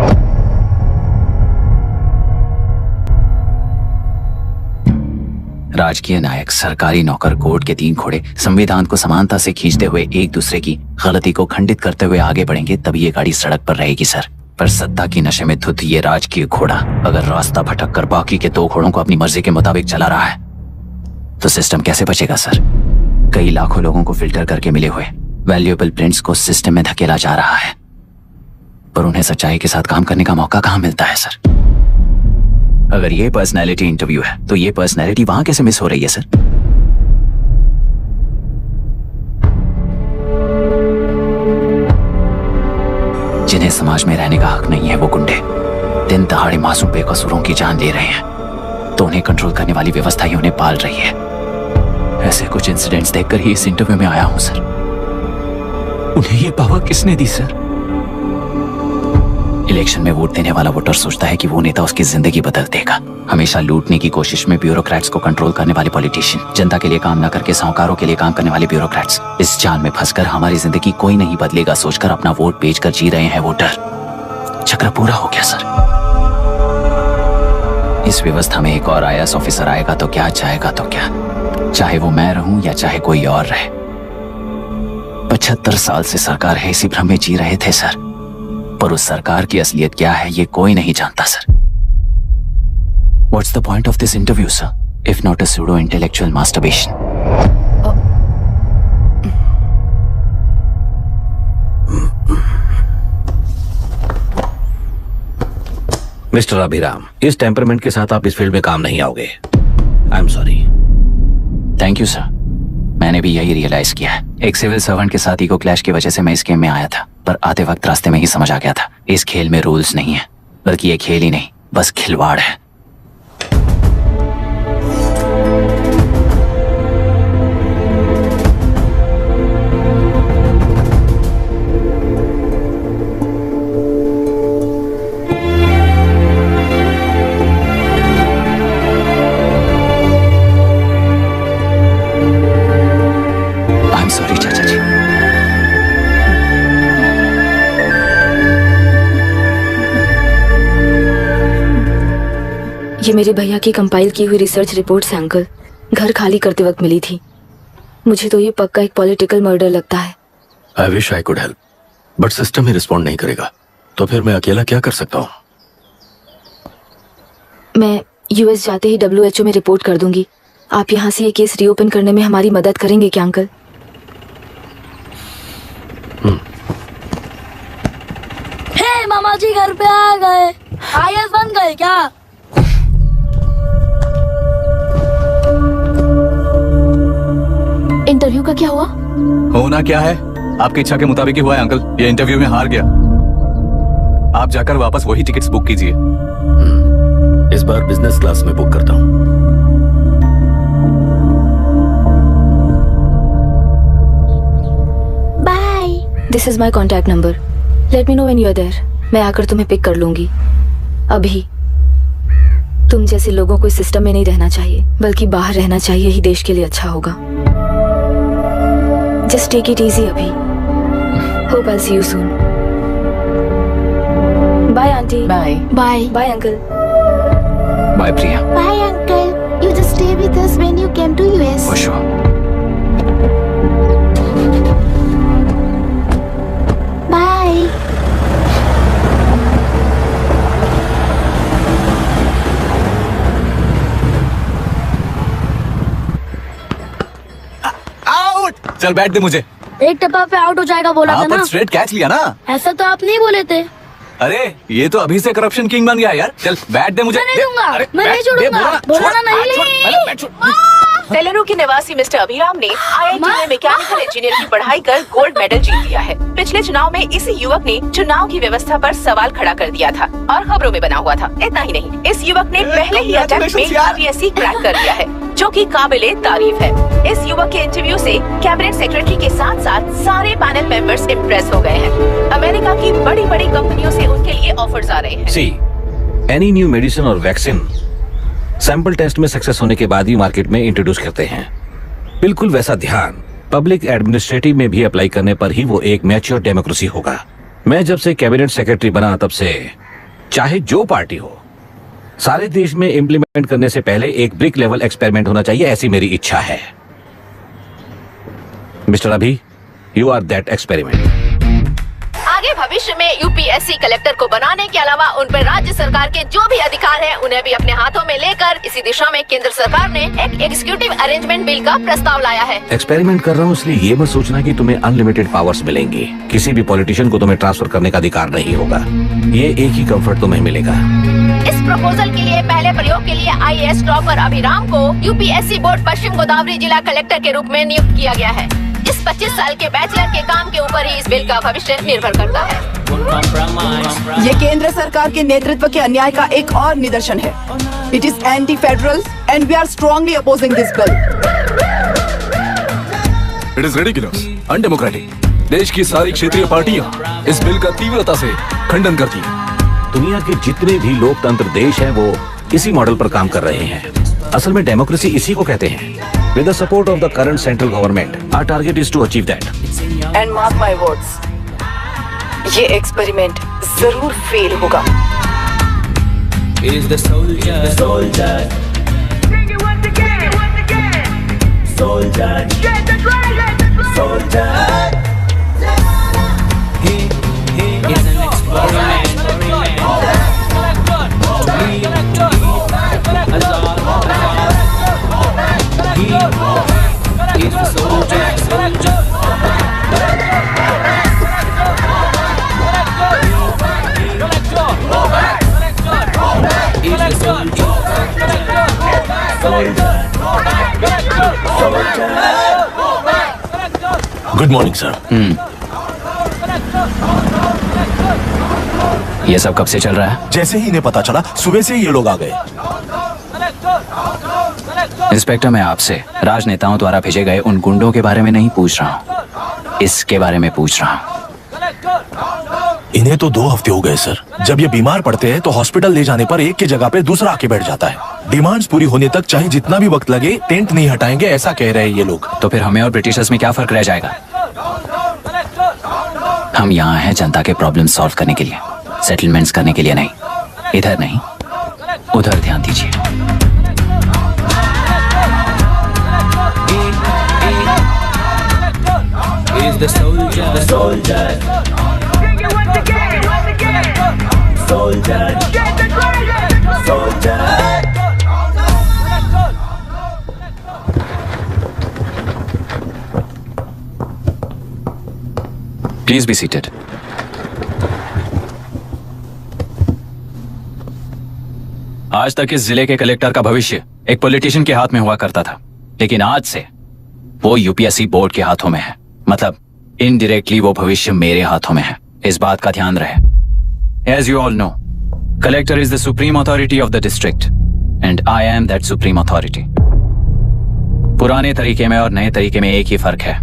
राजकीय नायक, सरकारी नौकर, कोर्ट के 3 घोड़े संविधान को समानता से खींचते हुए एक दूसरे की गलती को खंडित करते हुए आगे बढ़ेंगे तभी ये गाड़ी सड़क पर रहेगी सर। पर सत्ता की नशे में धुत ये राजकीय घोड़ा अगर रास्ता भटक कर बाकी के 2 घोड़ों को अपनी मर्जी के मुताबिक चला रहा है तो सिस्टम कैसे बचेगा सर? कई लाखों लोगों को फिल्टर करके मिले हुए वैल्यूएबल प्रिंट्स को सिस्टम में धकेला जा रहा है, पर उन्हें सच्चाई के साथ काम करने का मौका कहाँ मिलता है सर? अगर ये पर्सनैलिटी इंटरव्यू है तो ये पर्सनैलिटी वहां कैसे मिस हो रही है सर? जिन्हें समाज में रहने का हक नहीं है वो गुंडे दिन दहाड़े मासूम बेकसूरों की जान ले रहे हैं, तो उन्हें कंट्रोल करने वाली व्यवस्था ही उन्हें पाल रही है। ऐसे कुछ इंसिडेंट्स देखकर ही इस इंटरव्यू में आया हूं सर। उन्हें ये पावर किसने दी सर? इलेक्शन में वोट देने वाला वोटर सोचता है कि वो नेता उसकी जिंदगी बदल देगा। हमेशा लूटने की कोशिश में ब्यूरोक्रेट्स को कंट्रोल करने वाले पॉलिटिशियन, जनता के लिए काम न करके साहूकारों के लिए काम करने वाले ब्यूरोक्रेट्स, इस जाल में फंसकर हमारी जिंदगी कोई नहीं बदलेगा सोचकर अपना वोट बेचकर जी रहे हैं वोटर। चक्र पूरा हो गया सर। इस व्यवस्था में एक और IAS ऑफिसर आएगा तो क्या, जाएगा तो क्या, चाहे वो मैं रहूं या चाहे कोई और रहे। 75 साल से सरकार है इसी भ्रम में जी रहे थे सर, पर उस सरकार की असलियत क्या है ये कोई नहीं जानता sir. What's the point of this interview, sir, if not a pseudo-intellectual masturbation? Mister Abhiram, इस टेम्परमेंट के साथ आप इस फील्ड में काम नहीं आओगे। आई am sorry. Thank you sir, मैंने भी यही रियलाइज किया है। एक सिविल सर्वेंट के साथ ईगो क्लैश की वजह से मैं इस गेम में आया था, पर आते वक्त रास्ते में ही समझ आ गया था इस खेल में रूल्स नहीं है, बल्कि ये खेल ही नहीं बस खिलवाड़ है। सॉरी चाचा जी। ये मेरे भैया की कंपाइल की हुई रिसर्च रिपोर्ट से अंकल घर खाली करते वक्त मिली थी। मुझे तो ये पक्का एक पॉलिटिकल मर्डर लगता है। I wish I could help, but system he respond नहीं करेगा, तो फिर मैं अकेला क्या कर सकता हूँ? मैं US जाते ही WHO में रिपोर्ट कर दूंगी। आप यहाँ से ये केस रीओपन करने में हमारी मदद करेंगे क्या अंकल? हे मामा जी घर पे आ गए। IAS बन गए क्या? इंटरव्यू का क्या हुआ? होना क्या है, आपकी इच्छा के मुताबिक ही हुआ है अंकल। ये इंटरव्यू में हार गया। आप जाकर वापस वही टिकट्स बुक कीजिए। इस बार बिजनेस क्लास में बुक करता हूँ। This is my contact number. Let me know when you are there. मैं आकर तुम्हें पिक कर लूंगी। अभी तुम जैसे लोगों को इस सिस्टम में नहीं रहना चाहिए, बल्कि बाहर रहना चाहिए ही देश के लिए अच्छा होगा। जस्ट टेक इट इजी अभी। Hope I see you soon. Bye aunty. Bye. Bye bye uncle. Bye Priya. Bye uncle, you just stay with us when you came to US. For sure. Bye. Out. चल बैठ दे मुझे। एक टप्पा पे out हो जाएगा बोला था हाँ, पर ना। स्ट्रेट कैच लिया ना। ऐसा तो आप नहीं बोले थे। अरे ये तो अभी से करप्शन किंग बन गया यार। चल बैठ दे मुझे। मैं नहीं दूंगा, अरे, मैं बैठ, नहीं छोड़ूंगा। दे, बोला ना छोड़, नहीं। अरे, बैठ, छोड़। सेलेरू के निवासी मिस्टर अभिराम ने IIT में मैकेनिकल इंजीनियर की पढ़ाई कर गोल्ड मेडल जीत लिया है। पिछले चुनाव में इसी युवक ने चुनाव की व्यवस्था पर सवाल खड़ा कर दिया था और खबरों में बना हुआ था। इतना ही नहीं, इस युवक ने पहले ही अटेम्प्ट में UPSC क्रैक कर लिया है, जो कि काबिले तारीफ है। इस युवक के इंटरव्यू से कैबिनेट सेक्रेटरी के साथ साथ सारे पैनल मेंबर्स इम्प्रेस हो गए हैं। अमेरिका की बड़ी बड़ी कंपनियों से उनके लिए ऑफर्स आ रहे हैं। सी एनी न्यू मेडिसिन और वैक्सीन सैंपल टेस्ट में सक्सेस होने के बाद ही मार्केट में इंट्रोड्यूस करते हैं। बिल्कुल वैसा ध्यान पब्लिक एडमिनिस्ट्रेटिव में भी अप्लाई करने पर ही वो एक मैच्योर डेमोक्रेसी होगा। मैं जब से कैबिनेट सेक्रेटरी बना तब से चाहे जो पार्टी हो, सारे देश में इम्प्लीमेंट करने से पहले एक ब्रिक लेवल एक्सपेरिमेंट होना चाहिए, ऐसी मेरी इच्छा है। मिस्टर अभी, यू आर दैट एक्सपेरिमेंट। आगे भविष्य में UPSC कलेक्टर को बनाने के अलावा उन पर राज्य सरकार के जो भी अधिकार हैं, उन्हें भी अपने हाथों में लेकर इसी दिशा में केंद्र सरकार ने एक एग्जीक्यूटिव अरेंजमेंट बिल का प्रस्ताव लाया है। एक्सपेरिमेंट कर रहा हूँ इसलिए ये मत सोचना कि तुम्हें अनलिमिटेड पावर्स मिलेंगी। किसी भी पॉलिटिशियन को तुम्हें ट्रांसफर करने का अधिकार नहीं होगा। ये एक ही कंफर्ट तुम्हें मिलेगा। इस प्रपोजल के लिए पहले प्रयोग के लिए IAS टॉपर अभिराम को UPSC बोर्ड पश्चिम गोदावरी जिला कलेक्टर के रूप में नियुक्त किया गया है। इस 25 साल के बैचलर के काम के ऊपर ही इस बिल का भविष्य निर्भर करता है। ये केंद्र सरकार के नेतृत्व के अन्याय का एक और निदर्शन है। It is anti federal and we are strongly opposing this bill. It is ridiculous, undemocratic. देश की सारी क्षेत्रीय पार्टियां इस बिल का तीव्रता से खंडन करती हैं। दुनिया के जितने भी लोकतंत्र देश हैं वो इसी मॉडल पर काम कर रहे हैं। असल में डेमोक्रेसी इसी को कहते हैं। With the support of the current central government, our target is to achieve that. And mark my words, ये एक्सपेरिमेंट जरूर फेल होगा। Is the soldier, soldier. Sing it once again. Soldier. Get the drum, soldier. He is an experiment. He is the soldier. Good morning sir. ये सब कब से चल रहा है? जैसे ही इन्हें पता चला, सुबह से ही ये लोग आ गए। इंस्पेक्टर, मैं आपसे राजनेताओं द्वारा भेजे गए उन गुंडों के बारे में नहीं पूछ रहा हूँ, इसके बारे में पूछ रहा हूँ। इन्हें तो 2 हफ्ते हो गए सर। जब ये बीमार पड़ते हैं तो हॉस्पिटल ले जाने पर एक की जगह पे दूसरा आके बैठ जाता है। डिमांड्स पूरी होने तक चाहे जितना भी वक्त लगे, टेंट नहीं हटाएंगे, ऐसा कह रहे हैं ये लोग। तो फिर हमें और ब्रिटिशर्स में क्या फर्क रह जाएगा? हम यहाँ हैं जनता के प्रॉब्लम सॉल्व करने के लिए, सेटलमेंट्स करने के लिए नहीं। इधर नहीं, उधर ध्यान दीजिए। Is the soldier, the soldier. Sing it once again. Soldier. Get the drum, soldier. Please be seated. आज तक इस जिले के कलेक्टर का भविष्य एक पॉलिटिशियन के हाथ में हुआ करता था, लेकिन आज से वो यूपीएससी बोर्ड के हाथों में है। मतलब इनडायरेक्टली वो भविष्य मेरे हाथों में है। इस बात का ध्यान रहे। As you all know, collector is the supreme authority of the district and I am that supreme authority. पुराने तरीके में और नए तरीके में एक ही फर्क है।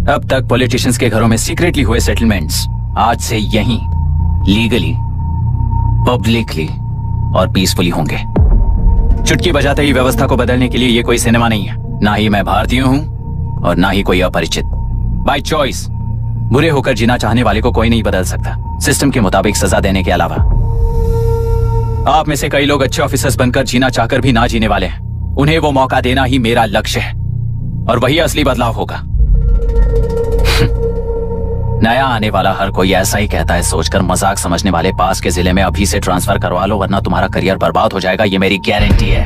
अब तक पॉलिटिशियंस के घरों में सीक्रेटली हुए सेटलमेंट्स आज से यहीं लीगली, पब्लिकली और पीसफुली होंगे। चुटकी बजाते ही व्यवस्था को बदलने के लिए ये कोई सिनेमा नहीं है। ना ही मैं भारतीय हूं और ना ही कोई अपरिचित। बाय चॉइस बुरे होकर जीना चाहने वाले को कोई नहीं बदल सकता, सिस्टम के मुताबिक सजा देने के अलावा। आप में से कई लोग अच्छे ऑफिसर्स बनकर जीना चाहकर भी ना जीने वाले हैं। उन्हें वो मौका देना ही मेरा लक्ष्य है और वही असली बदलाव होगा। नया आने वाला हर कोई ऐसा ही कहता है सोचकर मजाक समझने वाले पास के जिले में अभी से ट्रांसफर करवा लो, वरना तुम्हारा करियर बर्बाद हो जाएगा। ये मेरी गारंटी है।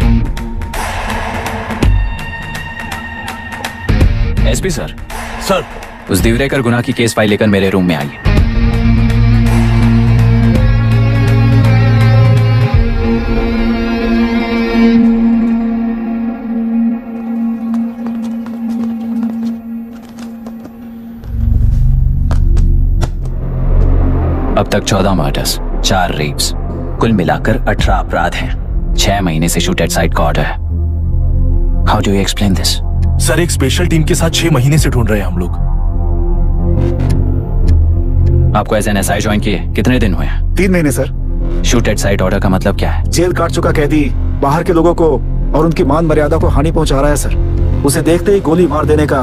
SP sir. सर। उस दिवरेकर गुना की केस फाइल लेकर मेरे रूम में आइए। अब तक 14 मर्डर्स, 4 रेप्स, कुल मिलाकर 18 अपराध हैं। 6 महीने से शूट एट साइट का ऑर्डर है। How do you explain this? Sir, एक स्पेशल टीम के साथ 6 महीने से ढूंढ रहे हैं हम लोग। आपको एज एन एसआई ज्वाइन किए कितने दिन हुए हैं? 3 महीने sir. Shoot at site order का मतलब क्या है? जेल काट चुका कैदी बाहर के लोगों को और उनकी मान मर्यादा को हानि पहुंचा रहा है सर। उसे देखते ही गोली मार देने का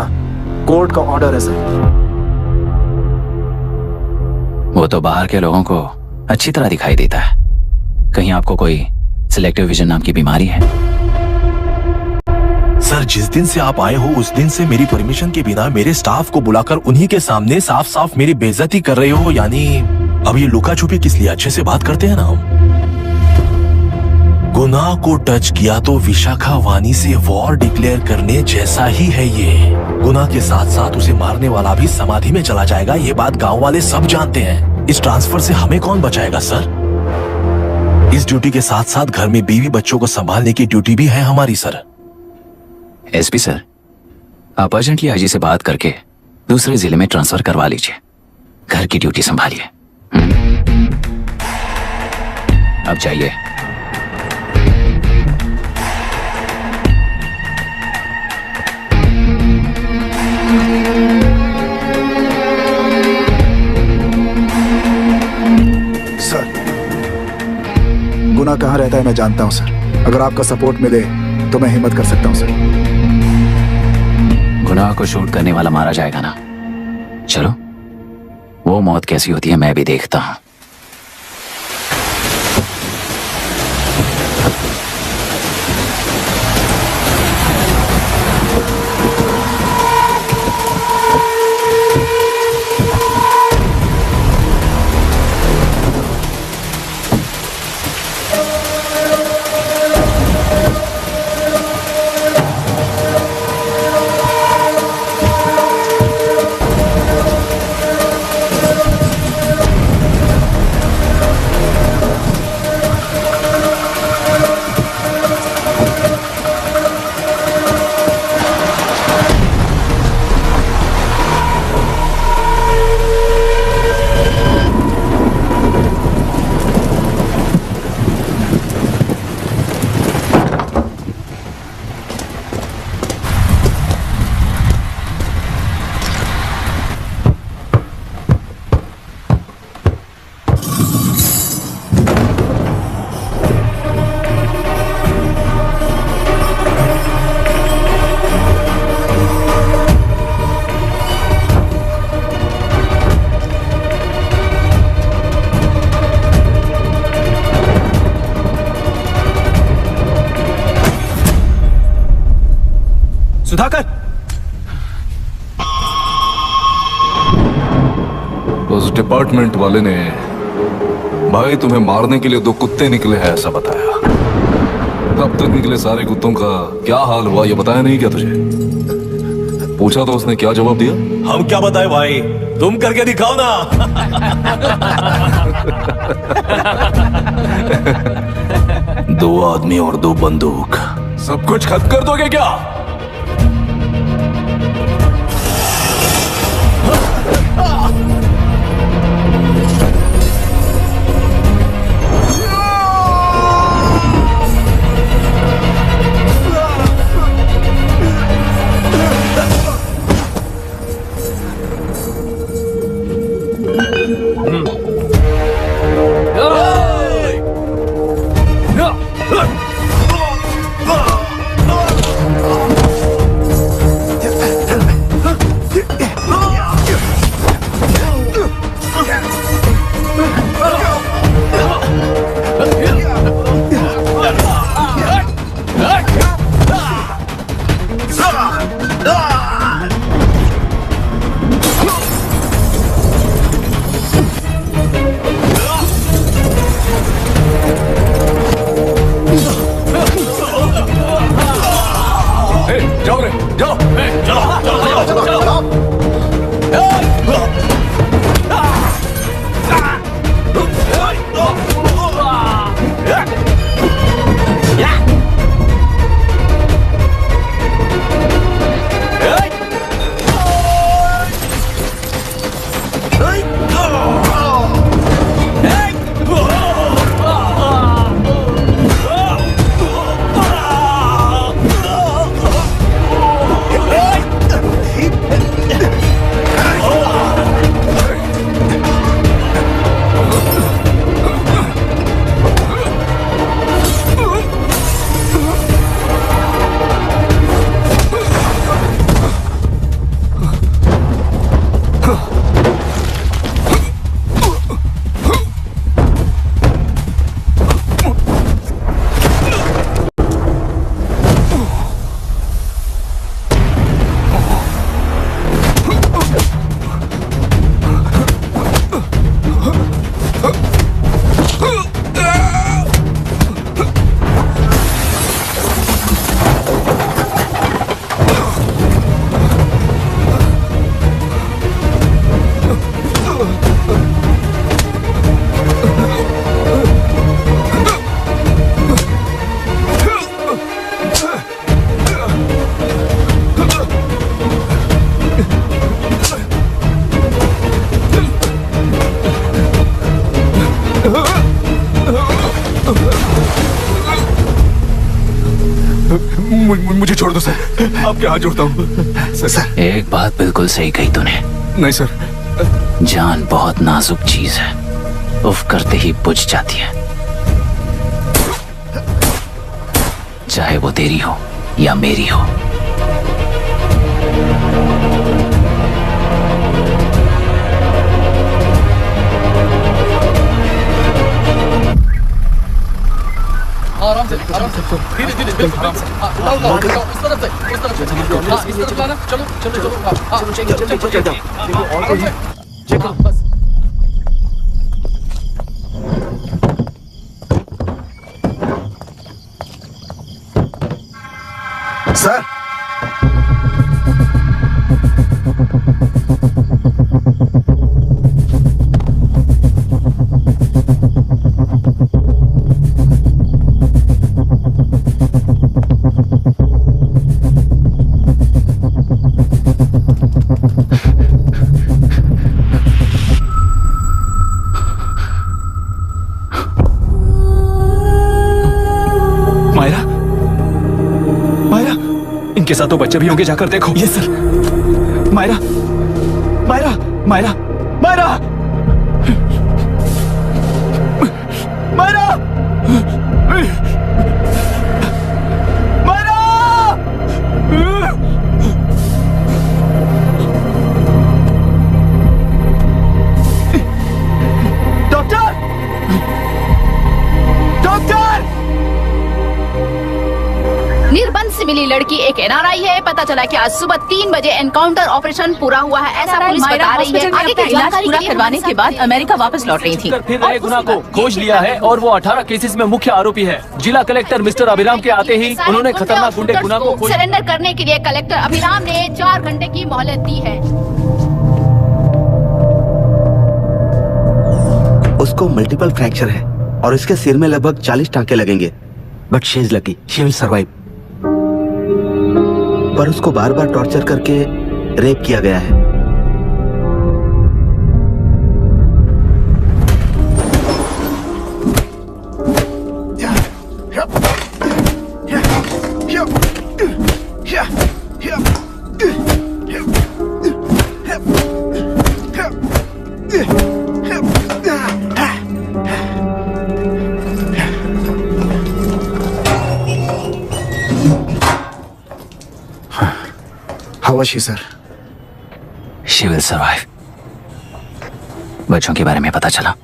कोर्ट का ऑर्डर है सर। वो तो बाहर के लोगों को अच्छी तरह दिखाई देता है। कहीं आपको कोई सिलेक्टिव विजन नाम की बीमारी है? सर, जिस दिन से आप आए हो उस दिन से मेरी परमिशन के बिना मेरे स्टाफ को बुलाकर उन्हीं के सामने साफ साफ मेरी बेइज्जती कर रहे हो। यानी अब ये लुका छुपी किस लिए? अच्छे से बात करते हैं ना हम। गुनाह को टच किया तो विशाखा वानी से वॉर डिक्लेयर करने जैसा ही है ये। गुनाह के साथ साथ उसे मारने वाला भी समाधि में चला जाएगा। ये बात गांव वाले सब जानते हैं। इस ट्रांसफर से हमें कौन बचाएगा सर? इस ड्यूटी के साथ साथ घर में बीवी बच्चों को संभालने की ड्यूटी भी है हमारी सर। एसपी सर, आप अर्जेंटली आईजी से बात करके दूसरे जिले में ट्रांसफर करवा लीजिए। घर की ड्यूटी संभालिए। अब जाइए। सर, गुना कहाँ रहता है मैं जानता हूँ सर। अगर आपका सपोर्ट मिले तो मैं हिम्मत कर सकता हूँ सर। गुनाह को शूट करने वाला मारा जाएगा ना? चलो, वो मौत कैसी होती है मैं भी देखता हूं। सुधाकर, उस डिपार्टमेंट वाले ने भाई तुम्हें मारने के लिए 2 कुत्ते निकले हैं ऐसा बताया। अब तक निकले सारे कुत्तों का क्या हाल हुआ ये बताया नहीं क्या तुझे? पूछा तो उसने क्या जवाब दिया? हम क्या बताए भाई, तुम करके दिखाओ ना। 2 आदमी और 2 बंदूक, सब कुछ खत्म कर दोगे क्या? मुझे छोड़ दो सर, आपके हाथ जोड़ता हूँ सर। एक बात बिल्कुल सही कही तूने। नहीं सर। जान बहुत नाजुक चीज है, उफ करते ही बुझ जाती है, चाहे वो तेरी हो या मेरी हो। आराम से धीरे धीरे बिल्कुल आराम से। इस तरफ से इस तरफ लाना। चलो चलो चलो चलो बस। सर मायरा, मायरा, इनके साथ तो बच्चे भी होंगे, जाकर देखो। ये sir. Myra, Myra, Myra, Myra, Myra, doctor, doctor! निर्बंध से मिली लड़की एक एनआरआई है। पता चला कि आज सुबह 3 बजे एनकाउंटर ऑपरेशन पूरा हुआ है, ऐसा पुलिस बता रही है। आगे की जानकारी पूरा करवाने के बाद अमेरिका वापस लौट रही थी। फिर रहे गुना को खोज लिया है और वो 18 केसेस में मुख्य आरोपी है। जिला कलेक्टर मिस्टर अभिराम के आते ही उन्होंने खतरनाक गुंडे गुना को सरेंडर करने के लिए कलेक्टर अभिराम ने 4 घंटे की मोहलत दी है। उसको मल्टीपल फ्रैक्चर है और इसके सिर में लगभग 40 टांके लगेंगे, but she is lucky, she will survive. पर उसको बार बार टॉर्चर करके रेप किया गया है। How was she, sir? She will survive. बच्चों के बारे में पता चला?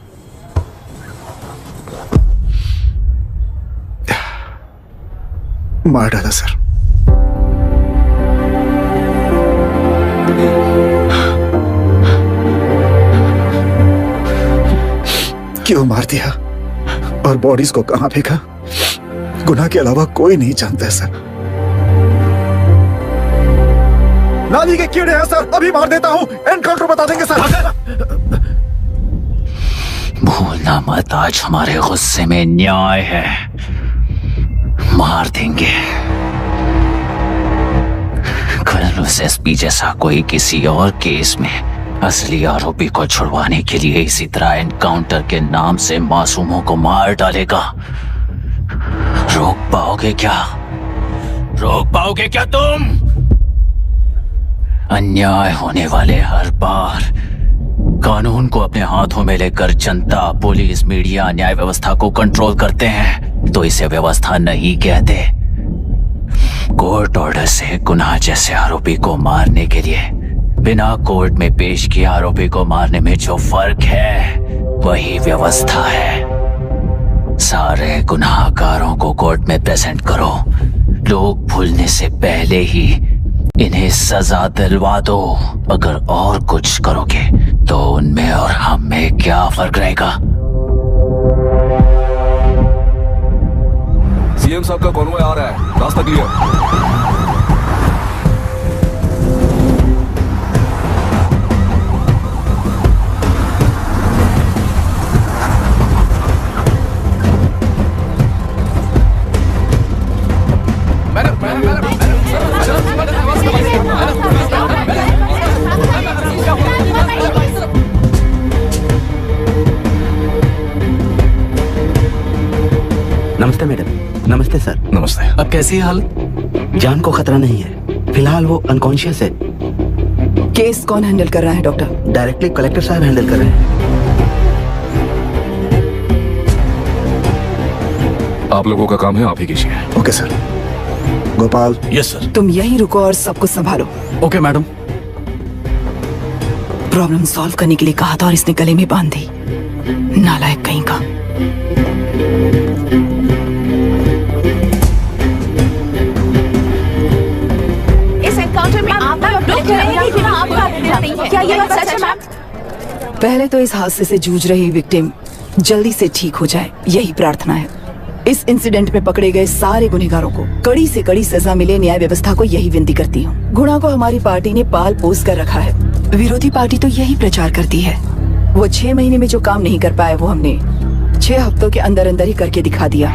मार डाला सर। क्यों मार दिया और बॉडीज को कहां फेंका, गुनाह के अलावा कोई नहीं जानता है सर। नाली के कीड़े हैं सर, अभी मार देता हूं, एनकाउंटर बता देंगे सर। भूलना मत, आज हमारे गुस्से में न्याय है, मार देंगे। कल उस एसपी जैसा कोई किसी और केस में असली आरोपी को छुड़वाने के लिए इसी तरह एनकाउंटर के नाम से मासूमों को मार डालेगा। रोक पाओगे क्या? रोक पाओगे क्या तुम? अन्याय होने वाले हर बार कानून को अपने हाथों में लेकर जनता, पुलिस, मीडिया न्याय व्यवस्था को कंट्रोल करते हैं, तो इसे व्यवस्था नहीं कहते। कोर्ट ऑर्डर से गुनाह जैसे आरोपी को मारने के लिए बिना कोर्ट में पेश किए आरोपी को मारने में जो फर्क है वही व्यवस्था है। सारे गुनाहगारों को कोर्ट में प्रेजेंट करो, लोग भूलने से पहले ही इन्हें सजा दिलवा दो। अगर और कुछ करोगे तो उनमें और हम में क्या फर्क रहेगा? सीएम साहब का कॉन्वॉय आ रहा है, रास्ता क्लियर। नमस्ते मैडम। नमस्ते सर। नमस्ते। अब कैसी है हालत? जान को खतरा नहीं है, फिलहाल वो अनकॉन्शियस है। केस कौन हैंडल कर रहा है डॉक्टर? डायरेक्टली कलेक्टर साहब हैंडल कर रहे हैं। आप लोगों का काम है, आप ही कीजिए। Okay sir. Gopal. Yes sir. तुम यहीं रुको और सब कुछ संभालो। Okay madam. प्रॉब्लम सॉल्व करने के लिए कहा था और इसने गले में बांध दी। नालायक कहीं का। इस एनकाउंटर में आपका क्या ये बात सच है मैम? पहले तो इस हादसे से जूझ रही विक्टिम जल्दी से ठीक हो जाए, यही प्रार्थना है। इस इंसिडेंट में पकड़े गए सारे गुनहगारों को कड़ी से कड़ी सजा मिले, न्याय व्यवस्था को यही विनती करती हूँ। गुणा को हमारी पार्टी ने पाल पोस कर रखा है। विरोधी पार्टी तो यही प्रचार करती है। वो 6 महीने में जो काम नहीं कर पाए वो हमने 6 हफ्तों के अंदर अंदर ही करके दिखा दिया।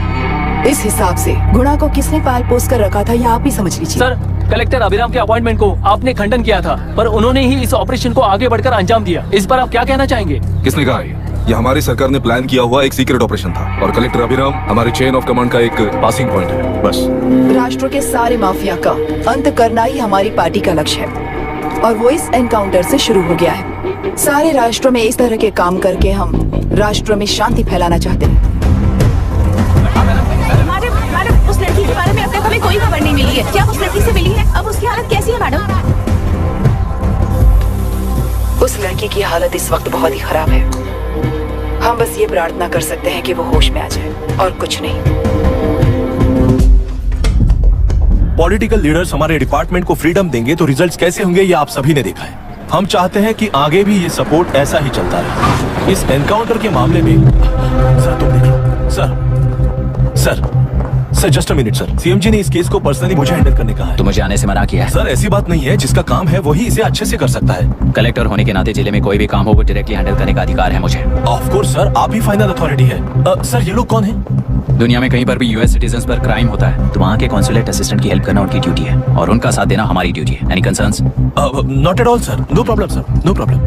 इस हिसाब से गुणा को किसने पाल पोस कर रखा था, यह आप ही समझ लीजिए। सर, कलेक्टर अभिराम के अपॉइंटमेंट को आपने खंडन किया था, पर उन्होंने ही इस ऑपरेशन को आगे बढ़कर अंजाम दिया। इस पर आप क्या कहना चाहेंगे? किसने कहा ये हमारी सरकार ने प्लान किया हुआ एक सीक्रेट ऑपरेशन था और कलेक्टर अभिराम हमारे चेन ऑफ कमांड का एक पासिंग पॉइंट है, बस। राष्ट्र के सारे माफिया का अंत करना ही हमारी पार्टी का लक्ष्य है और वो इस एनकाउंटर से शुरू हो गया है। सारे राष्ट्रों में इस तरह के काम करके हम राष्ट्र में शांति फैलाना चाहते हैं। मैडम, उस लड़की के बारे में अब तक हमें कोई खबर नहीं मिली है। क्या उस लड़की से मिली है? अब उसकी हालत कैसी है मैडम? उस लड़की की हालत इस वक्त बहुत ही खराब है। हम बस ये प्रार्थना कर सकते हैं कि वो होश में आ जाए और कुछ नहीं। पॉलिटिकल लीडर्स हमारे डिपार्टमेंट को फ्रीडम देंगे तो रिजल्ट्स कैसे होंगे ये आप सभी ने देखा है। हम चाहते हैं कि आगे भी ये सपोर्ट ऐसा ही चलता रहे। इस एनकाउंटर के मामले में सर तुम देख लो। Sir just a minute sir. CM ji ने इस केस को पर्सनली मुझे हैंडल करने कहा है। तो मुझे आने से मना किया है। सर ऐसी बात नहीं है, जिसका काम है वही इसे अच्छे से कर सकता है। कलेक्टर होने के नाते जिले में कोई भी काम हो वो डायरेक्टली हैंडल करने का अधिकार है मुझे। ऑफ कोर्स सर, आप ही फाइनल अथॉरिटी है। सर ये लोग कौन है? दुनिया में कहीं पर भी यूएस सिटीजन्स पर क्राइम होता है तो वहाँ के कॉन्सुलेट असिस्टेंट की हेल्प करना उनकी ड्यूटी है और उनका साथ देना हमारी ड्यूटी है। Any concerns? Not at all sir, no problem sir, no problem.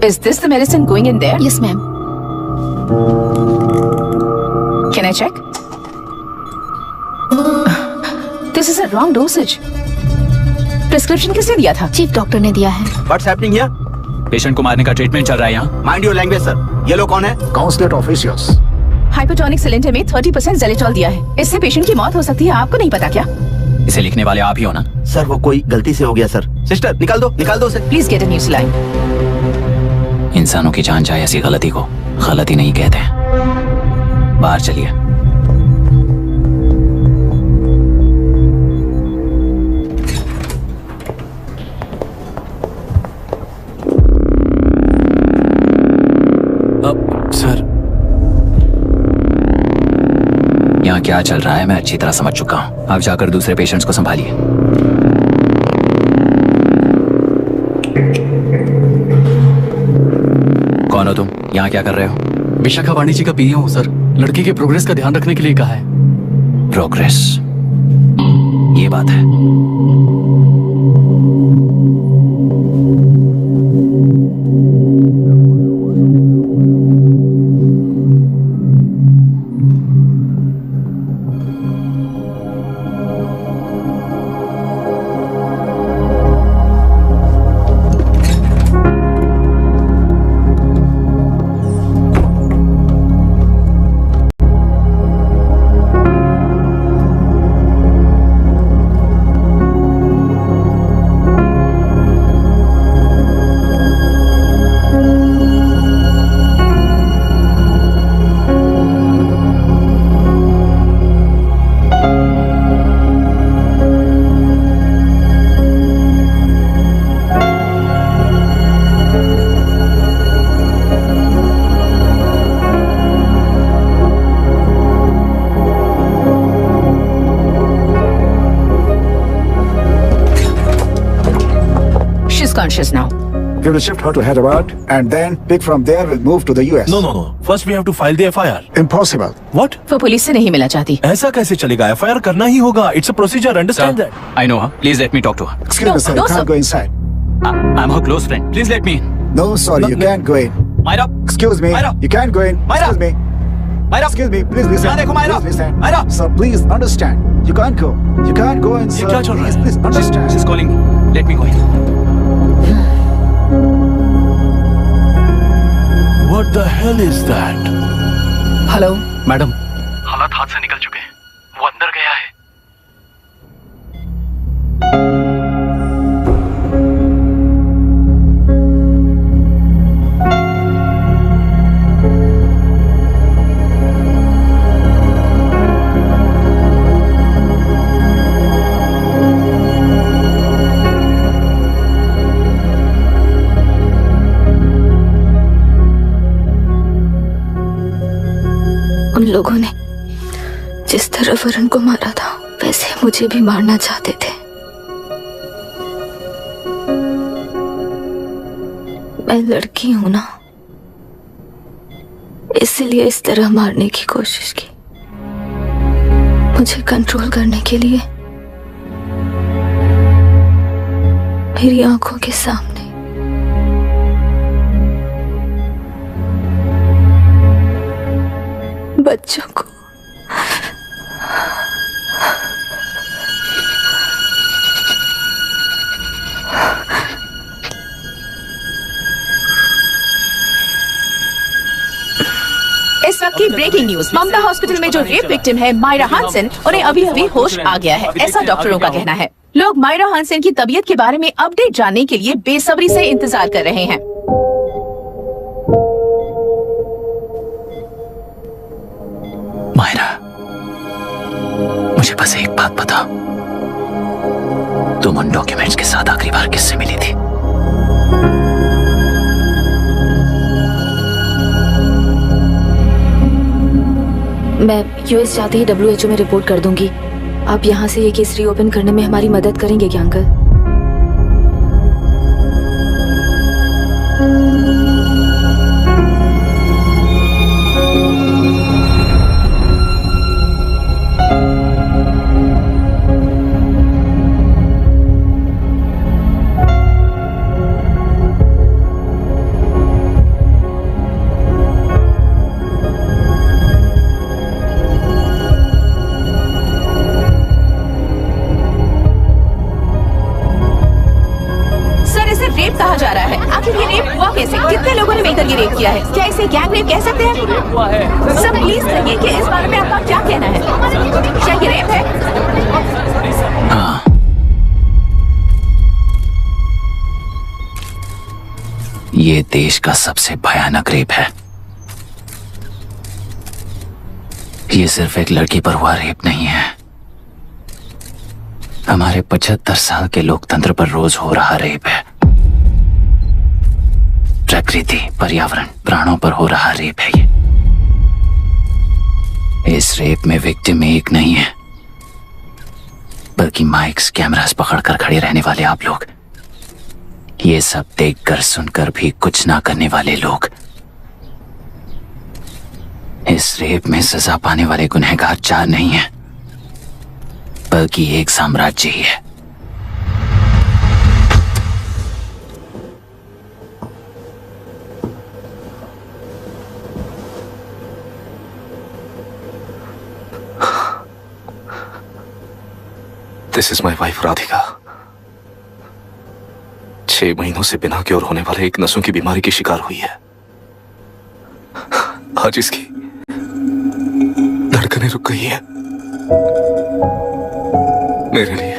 Is this the medicine going in there? Yes, ma'am. Can I check? This is a wrong dosage. Prescription किसने दिया था? चीफ डॉक्टर ने दिया है। What's happening here? Patient को मारने का treatment चल रहा है यहाँ। Mind your language, sir. ये लोग कौन है? Consulate officials. हाइपोटोनिक सिलेंडर में 30% ज़ेलेटॉल दिया है। इससे पेशेंट की मौत हो सकती है, आपको नहीं पता क्या? इसे लिखने वाले आप ही हो ना? सर वो कोई गलती से हो गया सर। सिस्टर निकाल दो उसे। Please get a new saline. इंसानों की जान जाए ऐसी गलती को गलती नहीं कहते। बाहर चलिए। सर यहाँ क्या चल रहा है मैं अच्छी तरह समझ चुका हूँ। अब जाकर दूसरे पेशेंट्स को संभालिए। कौन हो तुम? यहाँ क्या कर रहे हो? विशाखा वाणी जी का पीए हूँ सर। लड़की के प्रोग्रेस का ध्यान रखने के लिए कहा है। प्रोग्रेस, ये बात है। Conscious now. We will shift her to Hyderabad and then pick from there. We'll move to the US. No. First we have to file the FIR. Impossible. What? वो पुलिस से नहीं मिला चाहती। ऐसा कैसे चलेगा? FIR करना ही होगा. It's a procedure. Understand that? I know her. Please let me talk to her. Excuse me, sir. You can't go inside. I'm her close friend. Please let me in. No, sorry, you can't go in. Myra. Excuse me. Myra. You can't go in. Myra. Excuse me. Myra. Excuse me. Please listen. यहाँ देखो Myra. Please listen. Myra. Sir, please understand. You can't go. You can't go in, sir. ये क्या चल रहा है? Please understand. She's calling me. Let me go in. What the hell is that? Hello madam, हालात हाथ से निकल चुके हैं। वो अंदर गया है। उन लोगों ने जिस तरह वरुण को मारा था वैसे मुझे भी मारना चाहते थे। मैं लड़की हूं ना, इसलिए इस तरह मारने की कोशिश की। मुझे कंट्रोल करने के लिए मेरी आंखों के सामने बच्चों को इस वक्त की ब्रेकिंग न्यूज। ममता हॉस्पिटल में जो रेप विक्टिम है मायरा हानसन, उन्हें अभी अभी होश आ गया है, ऐसा डॉक्टरों का कहना है। लोग मायरा हानसन की तबीयत के बारे में अपडेट जानने के लिए बेसब्री से इंतजार कर रहे हैं। मायरा, मुझे बस एक बात बता, तुम उन डॉक्यूमेंट्स के साथ आखिरी बार किससे मिली थी? मैं यूएस जाते ही WHO में रिपोर्ट कर दूंगी। आप यहाँ से ये केस रीओपन करने में हमारी मदद करेंगे क्या अंकल? कहा जा रहा है, आखिर ये रेप हुआ कैसे? कितने लोगों ने मिलकर ये रेप किया है? क्या इसे गैंग रेप कह सकते हैं? सब प्लीज कहिए कि इस बारे में आपका क्या कहना है? क्या ये रेप है? हाँ। ये देश का सबसे भयानक रेप है। ये सिर्फ एक लड़की पर हुआ रेप नहीं है, हमारे 75 साल के लोकतंत्र पर रोज हो रहा रेप है। प्रकृति, पर्यावरण, प्राणों पर हो रहा रेप है ये। इस रेप में विक्टिम एक नहीं है, बल्कि माइक्स, कैमरास पकड़कर खड़े रहने वाले आप लोग, ये सब देखकर सुनकर भी कुछ ना करने वाले लोग। इस रेप में सजा पाने वाले गुनहगार 4 नहीं है, बल्कि एक साम्राज्य ही है। This is my wife Radhika. 6 महीनों से बिना क्योर होने वाले एक नसों की बीमारी की शिकार हुई है। आज इसकी धड़कनें रुक गई है। मेरे लिए,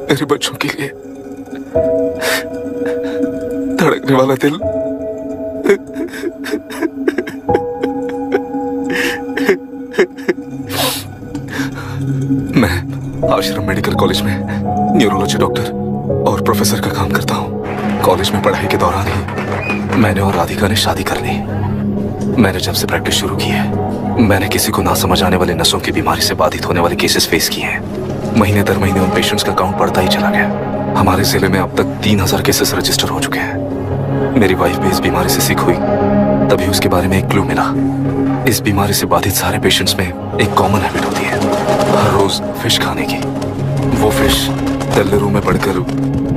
मेरे बच्चों के लिए धड़कने वाला दिल मैं आश्रम मेडिकल कॉलेज में न्यूरोलॉजी डॉक्टर और प्रोफेसर का काम करता हूँ। कॉलेज में पढ़ाई के दौरान ही मैंने और राधिका ने शादी कर ली। मैंने जब से प्रैक्टिस शुरू की है, मैंने किसी को ना समझ आने वाले नसों की बीमारी से बाधित होने वाले केसेस फेस किए हैं। महीने दर महीने उन पेशेंट्स का काउंट बढ़ता ही चला गया। हमारे जिले में अब तक 3000 केसेस रजिस्टर हो चुके हैं। मेरी वाइफ भी इस बीमारी से सिक हुई, तभी उसके बारे में एक क्लू मिला। इस बीमारी से बाधित सारे पेशेंट्स में एक कॉमन हैबिट होती है, हर रोज फिश खाने की। वो फिश तेलुरु में बढ़कर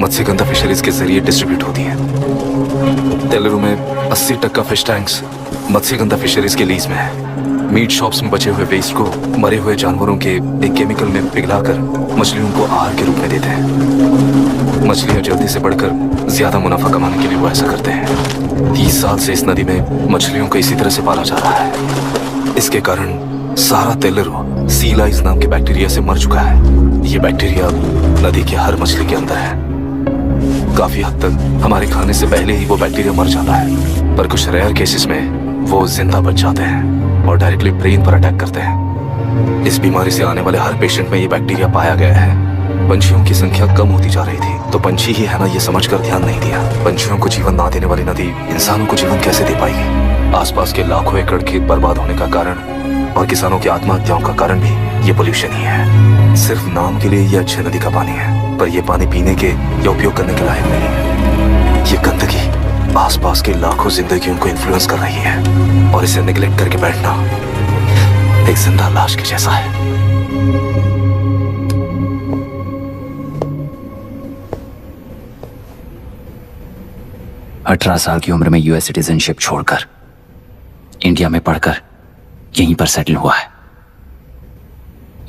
मत्स्यगंधा फिशरीज के जरिए डिस्ट्रीब्यूट होती है। तेलुरु में 80% फिश टैंक्स मत्स्यगंधा फिशरीज के लीज में है। मीट शॉप्स में बचे हुए वेस्ट को मरे हुए जानवरों के एक केमिकल में पिघलाकर मछलियों को आहार के रूप में देते हैं। मछलियां जल्दी से बढ़कर ज्यादा मुनाफा कमाने के लिए वो ऐसा करते हैं। 30 साल से इस नदी में मछलियों को इसी तरह से पाला जा रहा है। इसके कारण सारा तेलुरु सी लाइस नाम के बैक्टीरिया से मर चुका है। ये बैक्टीरिया नदी के हर मछली के अंदर है। काफी हद तक हमारे खाने से पहले ही वो बैक्टीरिया मर जाता है, पर कुछ रेयर केसेस में वो जिंदा बच जाते हैं और डायरेक्टली ब्रेन पर अटैक करते हैं। इस बीमारी से आने वाले हर पेशेंट में ये बैक्टीरिया पाया गया है। पंछियों की संख्या कम होती जा रही थी, तो पंछी ही है ना ये समझकर ध्यान नहीं दिया। पंछियों को जीवन ना देने वाली नदी इंसानों को जीवन कैसे दे पाएगी? आसपास के लाखों एकड़ खेत बर्बाद होने का कारण और किसानों की आत्महत्याओं का कारण भी ये पोल्यूशन ही है। सिर्फ नाम के लिए ये अच्छी नदी का पानी है, पर ये पानी पीने के या उपयोग करने के लायक नहीं है। ये गंदगी आसपास के लाखों जिंदगियों को इन्फ्लुएंस कर रही है और इसे निगलेक्ट करके बैठना एक जिंदा लाश के जैसा है। अठारह साल की उम्र में यूएस सिटीजनशिप छोड़कर इंडिया में पढ़कर यहीं पर सेटल हुआ है।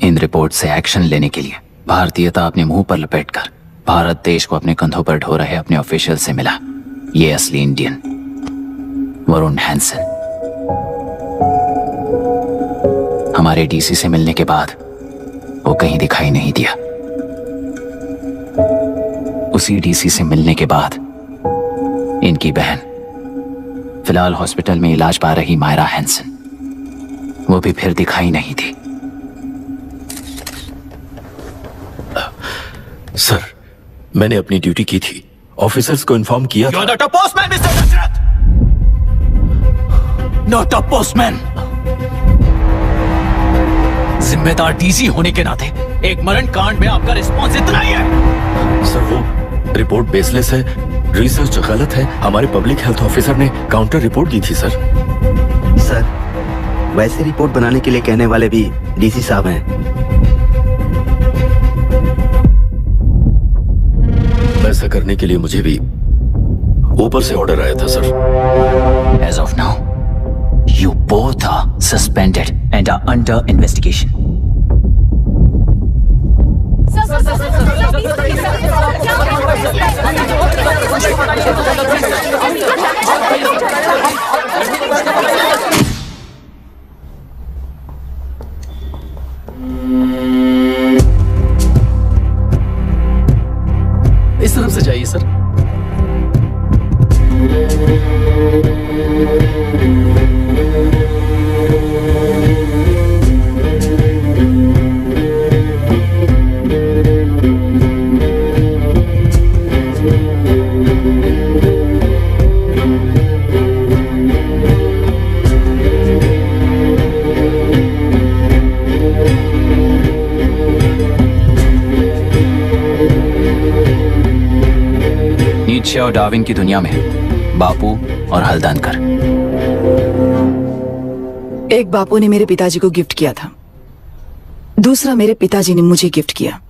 इन रिपोर्ट से एक्शन लेने के लिए भारतीयता अपने मुंह पर लपेटकर भारत देश को अपने कंधों पर ढो रहे अपने ऑफिशियल से मिला ये असली इंडियन वरुण हैंसन। हमारे डीसी से मिलने के बाद वो कहीं दिखाई नहीं दिया। उसी डीसी से मिलने के बाद इनकी बहन, फिलहाल हॉस्पिटल में इलाज पा रही मायरा हैंसन, वो भी फिर दिखाई नहीं दी। सर, मैंने अपनी ड्यूटी की थी, ऑफिसर्स को इन्फॉर्म किया था। You're not a postman, Mr. Dashrath! Not a postman! जिम्मेदार डीसी होने के नाते एक मरण कांड में आपका रिस्पॉन्स इतना ही है। सर, वो रिपोर्ट बेसलेस है, रिसर्च गलत है। हमारे पब्लिक हेल्थ ऑफिसर ने काउंटर रिपोर्ट दी थी सर। सर, वैसे रिपोर्ट बनाने के लिए कहने वाले भी डीसी साहब हैं। ऐसा करने के लिए मुझे भी ऊपर से ऑर्डर आया था sir. As of now, you both are suspended and are under investigation. इस तरफ से जाइए सर। नीचे और डार्विन की दुनिया में बापू और हल्दानकर। एक बापू ने मेरे पिताजी को गिफ्ट किया था, दूसरा मेरे पिताजी ने मुझे गिफ्ट किया।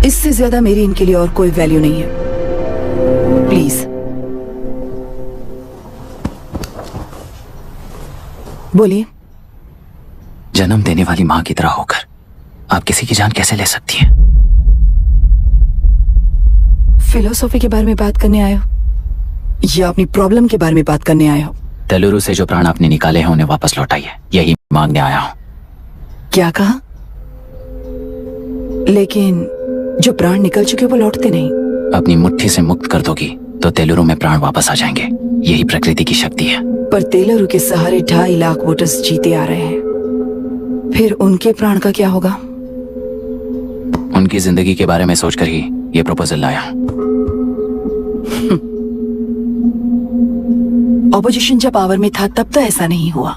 इससे ज्यादा मेरी इनके लिए और कोई वैल्यू नहीं है। प्लीज बोलिए। जन्म देने वाली मां की तरह होकर आप किसी की जान कैसे ले सकती हैं? फिलोसॉफी के बारे में बात करने आए हो या अपनी प्रॉब्लम के बारे में बात करने आए हो? तेलुरु से जो प्राण आपने निकाले हैं उन्हें वापस लौटाइए, यही मांगने आया हूं। क्या कहा? लेकिन जो प्राण निकल चुके वो लौटते नहीं। अपनी मुट्ठी से मुक्त कर दोगी तो तेलुरु में प्राण वापस आ जाएंगे, यही प्रकृति की शक्ति है। पर तेलुरु के सहारे 2.5 लाख वोटर्स जीते आ रहे हैं, फिर उनके प्राण का क्या होगा? उनकी जिंदगी के बारे में सोचकर ही ये प्रपोजल लाया हूं। ऑपोजिशन जब पावर में था तब तो ऐसा नहीं हुआ,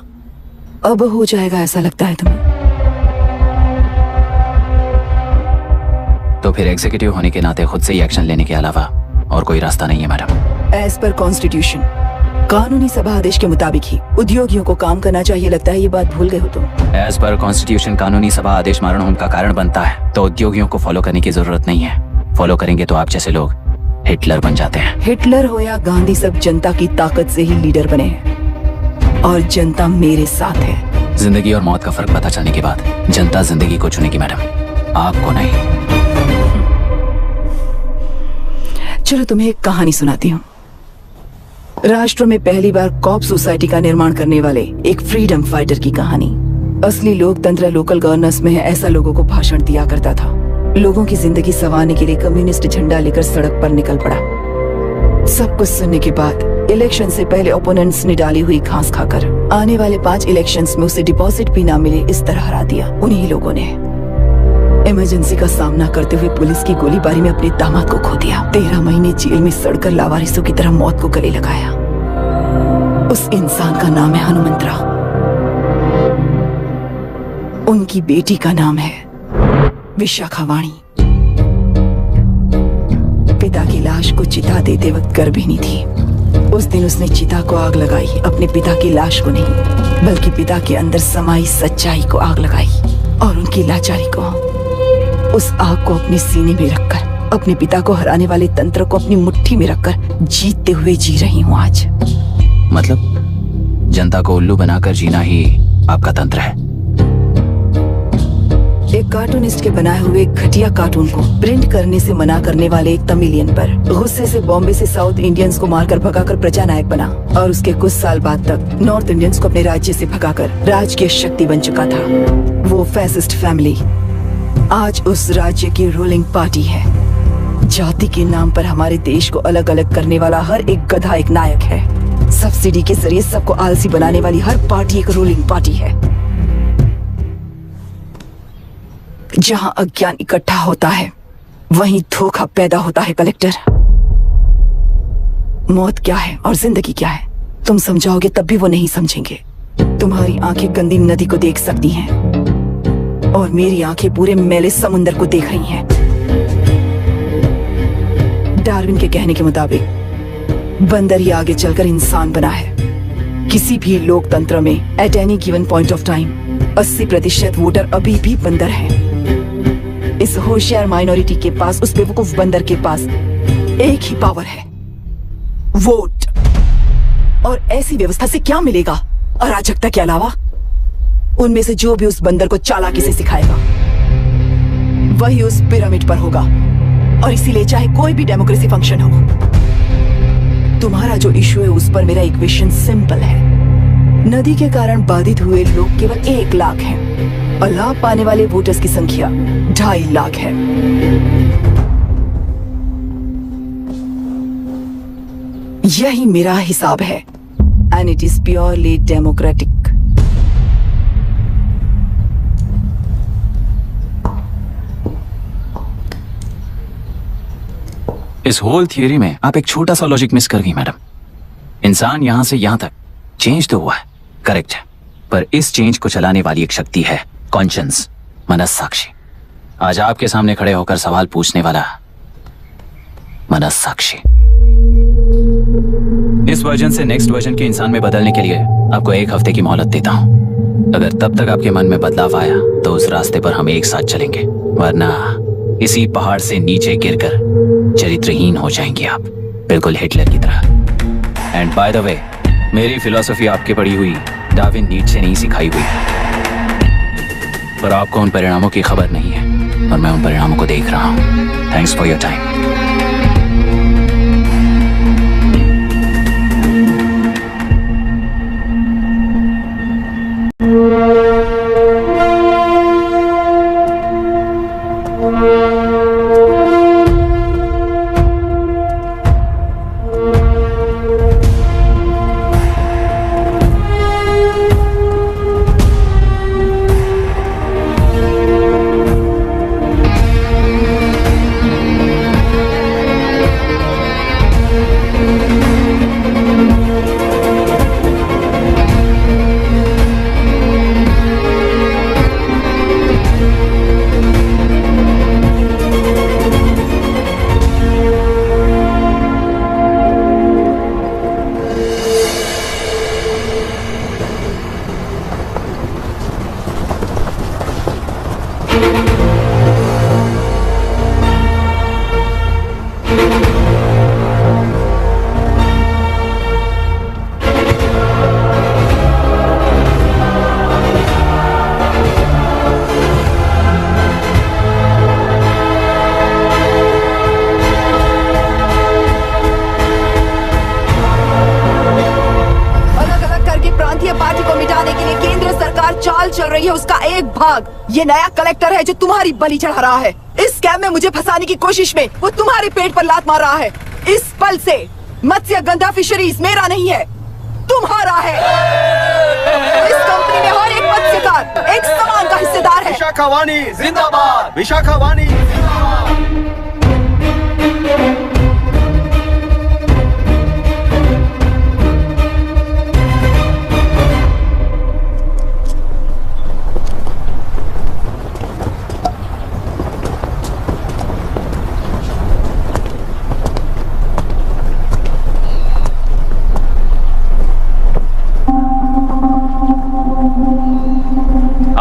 अब हो जाएगा ऐसा लगता है तुम्हें? तो फिर एग्जीक्यूटिव होने के नाते खुद से ही एक्शन लेने के अलावा और कोई रास्ता नहीं है मैडम। एज पर कॉन्स्टिट्यूशन कानूनी सभा आदेश के मुताबिक ही उद्योगियों को काम करना चाहिए। लगता है ये बात भूल गए हो तुम। एज पर कॉन्स्टिट्यूशन कानूनी सभा आदेश मरण होम का कारण बनता है, तो उद्योगियों को फॉलो करने की जरूरत नहीं है। फॉलो करेंगे तो आप जैसे लोग हिटलर बन जाते हैं। हिटलर हो या गांधी, सब जनता की ताकत से ही लीडर बने हैं और जनता मेरे साथ है। जिंदगी और मौत का फर्क पता चलने के बाद जनता जिंदगी को चुनेगी मैडम, आपको नहीं। चलो तुम्हें एक कहानी सुनाती हूँ। राष्ट्र में पहली बार कॉप सोसाइटी का निर्माण करने वाले एक फ्रीडम फाइटर की कहानी। असली लोकतंत्र लोकल गवर्नेंस में है, ऐसा लोगों को भाषण दिया करता था। लोगों की जिंदगी संवारने के लिए कम्युनिस्ट झंडा लेकर सड़क पर निकल पड़ा। सब कुछ सुनने के बाद इलेक्शन से पहले ओपोनेंट्स ने डाली हुई घास खाकर आने वाले 5 इलेक्शंस में उसे डिपॉजिट भी ना मिले इस तरह हरा दिया। उन्हीं लोगों ने इमरजेंसी का सामना करते हुए पुलिस की गोलीबारी में अपने दामाद को खो दिया। 13 महीने जेल में सड़कर लावारिसों की तरह मौत को गले लगाया। उस इंसान का नाम है हनुमंतरा। उनकी बेटी का नाम है विशाखावाणी। पिता की लाश को चिता देते वक्त गर्भिणी थी। उस दिन उसने चिता को आग लगाई, अपने पिता की लाश को नहीं बल्कि पिता के अंदर समाई सच्चाई को आग लगाई और उनकी लाचारी को। उस आग को अपने सीने में रखकर अपने पिता को हराने वाले तंत्र को अपनी मुट्ठी में रखकर जीतते हुए जी रही हूँ आज। मतलब जनता को उल्लू बनाकर जीना ही आपका तंत्र है? एक कार्टूनिस्ट के बनाए हुए घटिया कार्टून को प्रिंट करने से मना करने वाले एक तमिलियन पर गुस्से से बॉम्बे से साउथ इंडियंस को मारकर भगाकर प्रजानायक बना और उसके कुछ साल बाद तक नॉर्थ इंडियंस को अपने राज्य से भगाकर राजकीय शक्ति बन चुका था। वो फैसिस्ट फैमिली आज उस राज्य की रूलिंग पार्टी है। जाति के नाम पर हमारे देश को अलग अलग करने वाला हर एक गधा एक नायक है। सब्सिडी के जरिए सबको आलसी बनाने वाली हर पार्टी एक रूलिंग पार्टी है। जहां अज्ञान इकट्ठा होता है वहीं धोखा पैदा होता है। कलेक्टर, मौत क्या है और जिंदगी क्या है तुम समझाओगे तब भी वो नहीं समझेंगे। तुम्हारी आंखें गंदी नदी को देख सकती हैं और मेरी आंखें पूरे मैले समुंदर को देख रही हैं। डार्विन के कहने के मुताबिक बंदर ही आगे चलकर इंसान बना है। किसी भी लोकतंत्र में at any given point of time 80% voter अभी भी बंदर हैं। इस होशियार माइनॉरिटी के पास, उस बेवकूफ बंदर के पास एक ही पावर है, वोट। और ऐसी व्यवस्था से क्या मिलेगा अराजकता के अलावा? उनमें से जो भी उस बंदर को चालाकी से सिखाएगा वही उस पिरामिड पर होगा। और इसीलिए चाहे कोई भी डेमोक्रेसी फंक्शन हो, तुम्हारा जो इशू है उस पर मेरा इक्वेशन सिंपल है। नदी के कारण बाधित हुए लोग केवल 1 लाख हैं और लाभ पाने वाले वोटर्स की संख्या 2.5 लाख है। यही मेरा हिसाब है and it is purely democratic. इस होल थियरी में आप एक छोटा सा लॉजिक मिस कर गई मैडम। इंसान यहां से यहां तक चेंज तो हुआ है, करेक्ट है, पर इस चेंज को चलाने वाली एक शक्ति है कॉन्शियंस, मनस्साक्षी। आज आपके सामने खड़े होकर सवाल पूछने वाला मनस्साक्षी। इस वर्जन से नेक्स्ट वर्जन के इंसान में बदलने के लिए आपको 1 हफ्ते की मोहलत देता हूं। अगर तब तक आपके मन में बदलाव आया तो उस रास्ते पर हम एक साथ चलेंगे, वरना इसी पहाड़ से नीचे गिरकर चरित्रहीन हो जाएंगे आप, बिल्कुल हिटलर की तरह। एंड बाय द वे, मेरी फिलॉसफी आपके पढ़ी हुई डार्विन नीचे नहीं सिखाई हुई है, पर आपको उन परिणामों की खबर नहीं है और मैं उन परिणामों को देख रहा हूं। Thanks for your time. चल रही है उसका एक भाग ये नया कलेक्टर है जो तुम्हारी बलि चढ़ा रहा है। इस स्कैम में मुझे फंसाने की कोशिश में वो तुम्हारे पेट पर लात मार रहा है। इस पल से मत्स्य गंधा फिशरीज मेरा नहीं है, तुम्हारा है। इस कंपनी में हर एक मत्स्यकार एक समान का हिस्सेदार है। विशाखावाणी जिंदाबाद, विशाखावाणी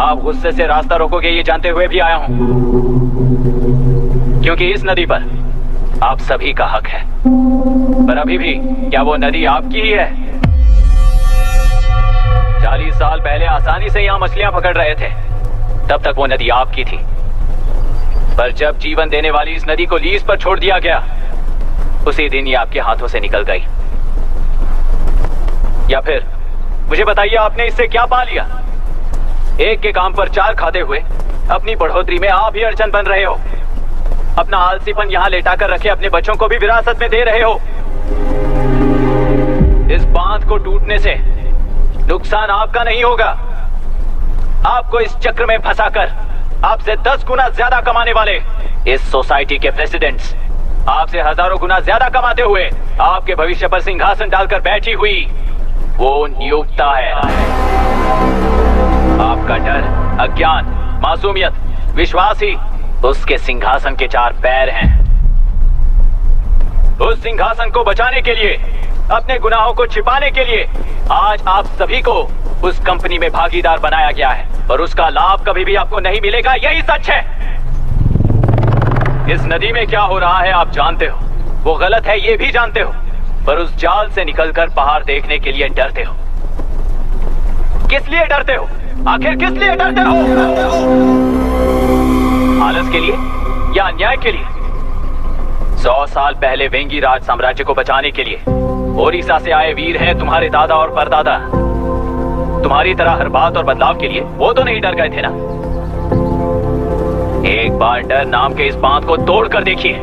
आप गुस्से से रास्ता रोकोगे ये जानते हुए भी आया हूं, क्योंकि इस नदी पर आप सभी का हक है। पर अभी भी क्या वो नदी आपकी ही है? 40 साल पहले आसानी से यहां मछलियां पकड़ रहे थे, तब तक वो नदी आपकी थी। पर जब जीवन देने वाली इस नदी को लीज पर छोड़ दिया गया, उसी दिन ये आपके हाथों से निकल गई। या फिर मुझे बताइए, आपने इससे क्या पा लिया? एक के काम पर चार खाते हुए अपनी बढ़ोतरी में आप ही अड़चन बन रहे हो। अपना आलसीपन यहाँ लेटा कर रखे अपने बच्चों को भी विरासत में दे रहे हो। इस बांध को टूटने से नुकसान आपका नहीं होगा। आपको इस चक्र में फंसाकर आपसे 10 गुना ज्यादा कमाने वाले इस सोसाइटी के प्रेसिडेंट्स आपसे हजारों गुना ज्यादा कमाते हुए आपके भविष्य पर सिंहासन डालकर बैठी हुई वो नियोक्ता है। आपका डर, अज्ञान, मासूमियत, विश्वास ही उसके सिंहासन के 4 पैर हैं। उस सिंहासन को बचाने के लिए, अपने गुनाहों को छिपाने के लिए आज आप सभी को उस कंपनी में भागीदार बनाया गया है और उसका लाभ कभी भी आपको नहीं मिलेगा। यही सच है। इस नदी में क्या हो रहा है आप जानते हो, वो गलत है ये भी जानते हो, पर उस जाल से निकलकर पहाड़ देखने के लिए डरते हो। किस लिए डरते हो? आखिर किस लिए डरते हो? आलस के लिए या अन्याय के लिए? 100 साल पहले वेंगी राज साम्राज्य को बचाने के लिए ओडिशा से आए वीर हैं तुम्हारे दादा और परदादा। तुम्हारी तरह हर बात और बदलाव के लिए वो तो नहीं डर गए थे ना। एक बार डर नाम के इस बांध को तोड़ कर देखिए,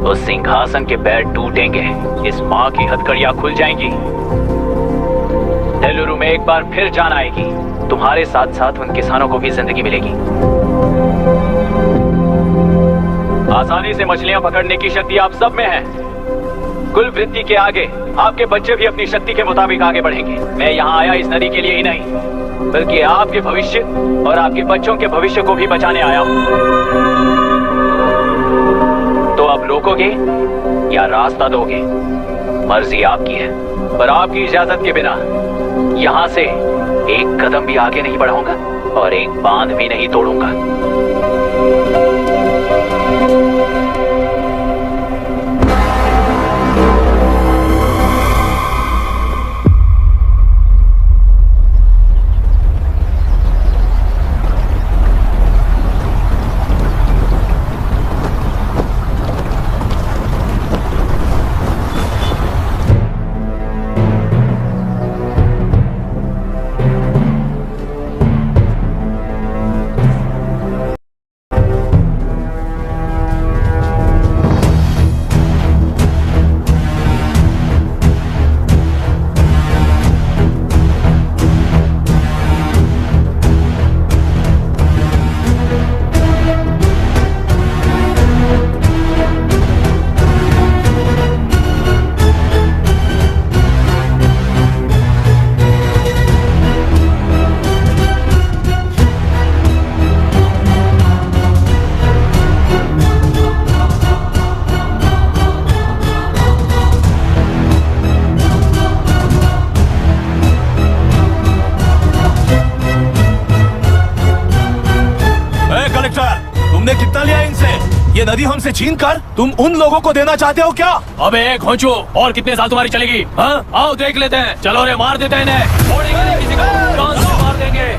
उस सिंहासन के पैर टूटेंगे, इस मां की हथकड़ियां खुल जाएंगी, तेलुरु में एक बार फिर जान आएगी, तुम्हारे साथ साथ उन किसानों को भी जिंदगी मिलेगी। आसानी से मछलियां पकड़ने की शक्ति आप सब में है। कुल वृत्ति के आगे आपके बच्चे भी अपनी शक्ति के मुताबिक आगे बढ़ेंगे। मैं यहाँ आया इस नदी के लिए ही नहीं, बल्कि आपके भविष्य और आपके बच्चों के भविष्य को भी बचाने आया हूँ। तो अब रोकोगे या रास्ता दोगे, मर्जी आपकी है, पर आपकी इजाजत के बिना यहाँ से एक कदम भी आगे नहीं बढ़ाऊंगा और एक बांध भी नहीं तोड़ूंगा। ये नदी हमसे छीन कर तुम उन लोगों को देना चाहते हो क्या? अबे घोंचू, और कितने साल तुम्हारी चलेगी? हाँ, आओ देख लेते हैं। चलो रे, मार देते हैं इन्हें। छोड़ेंगे नहीं किसी को, जान से मार देंगे।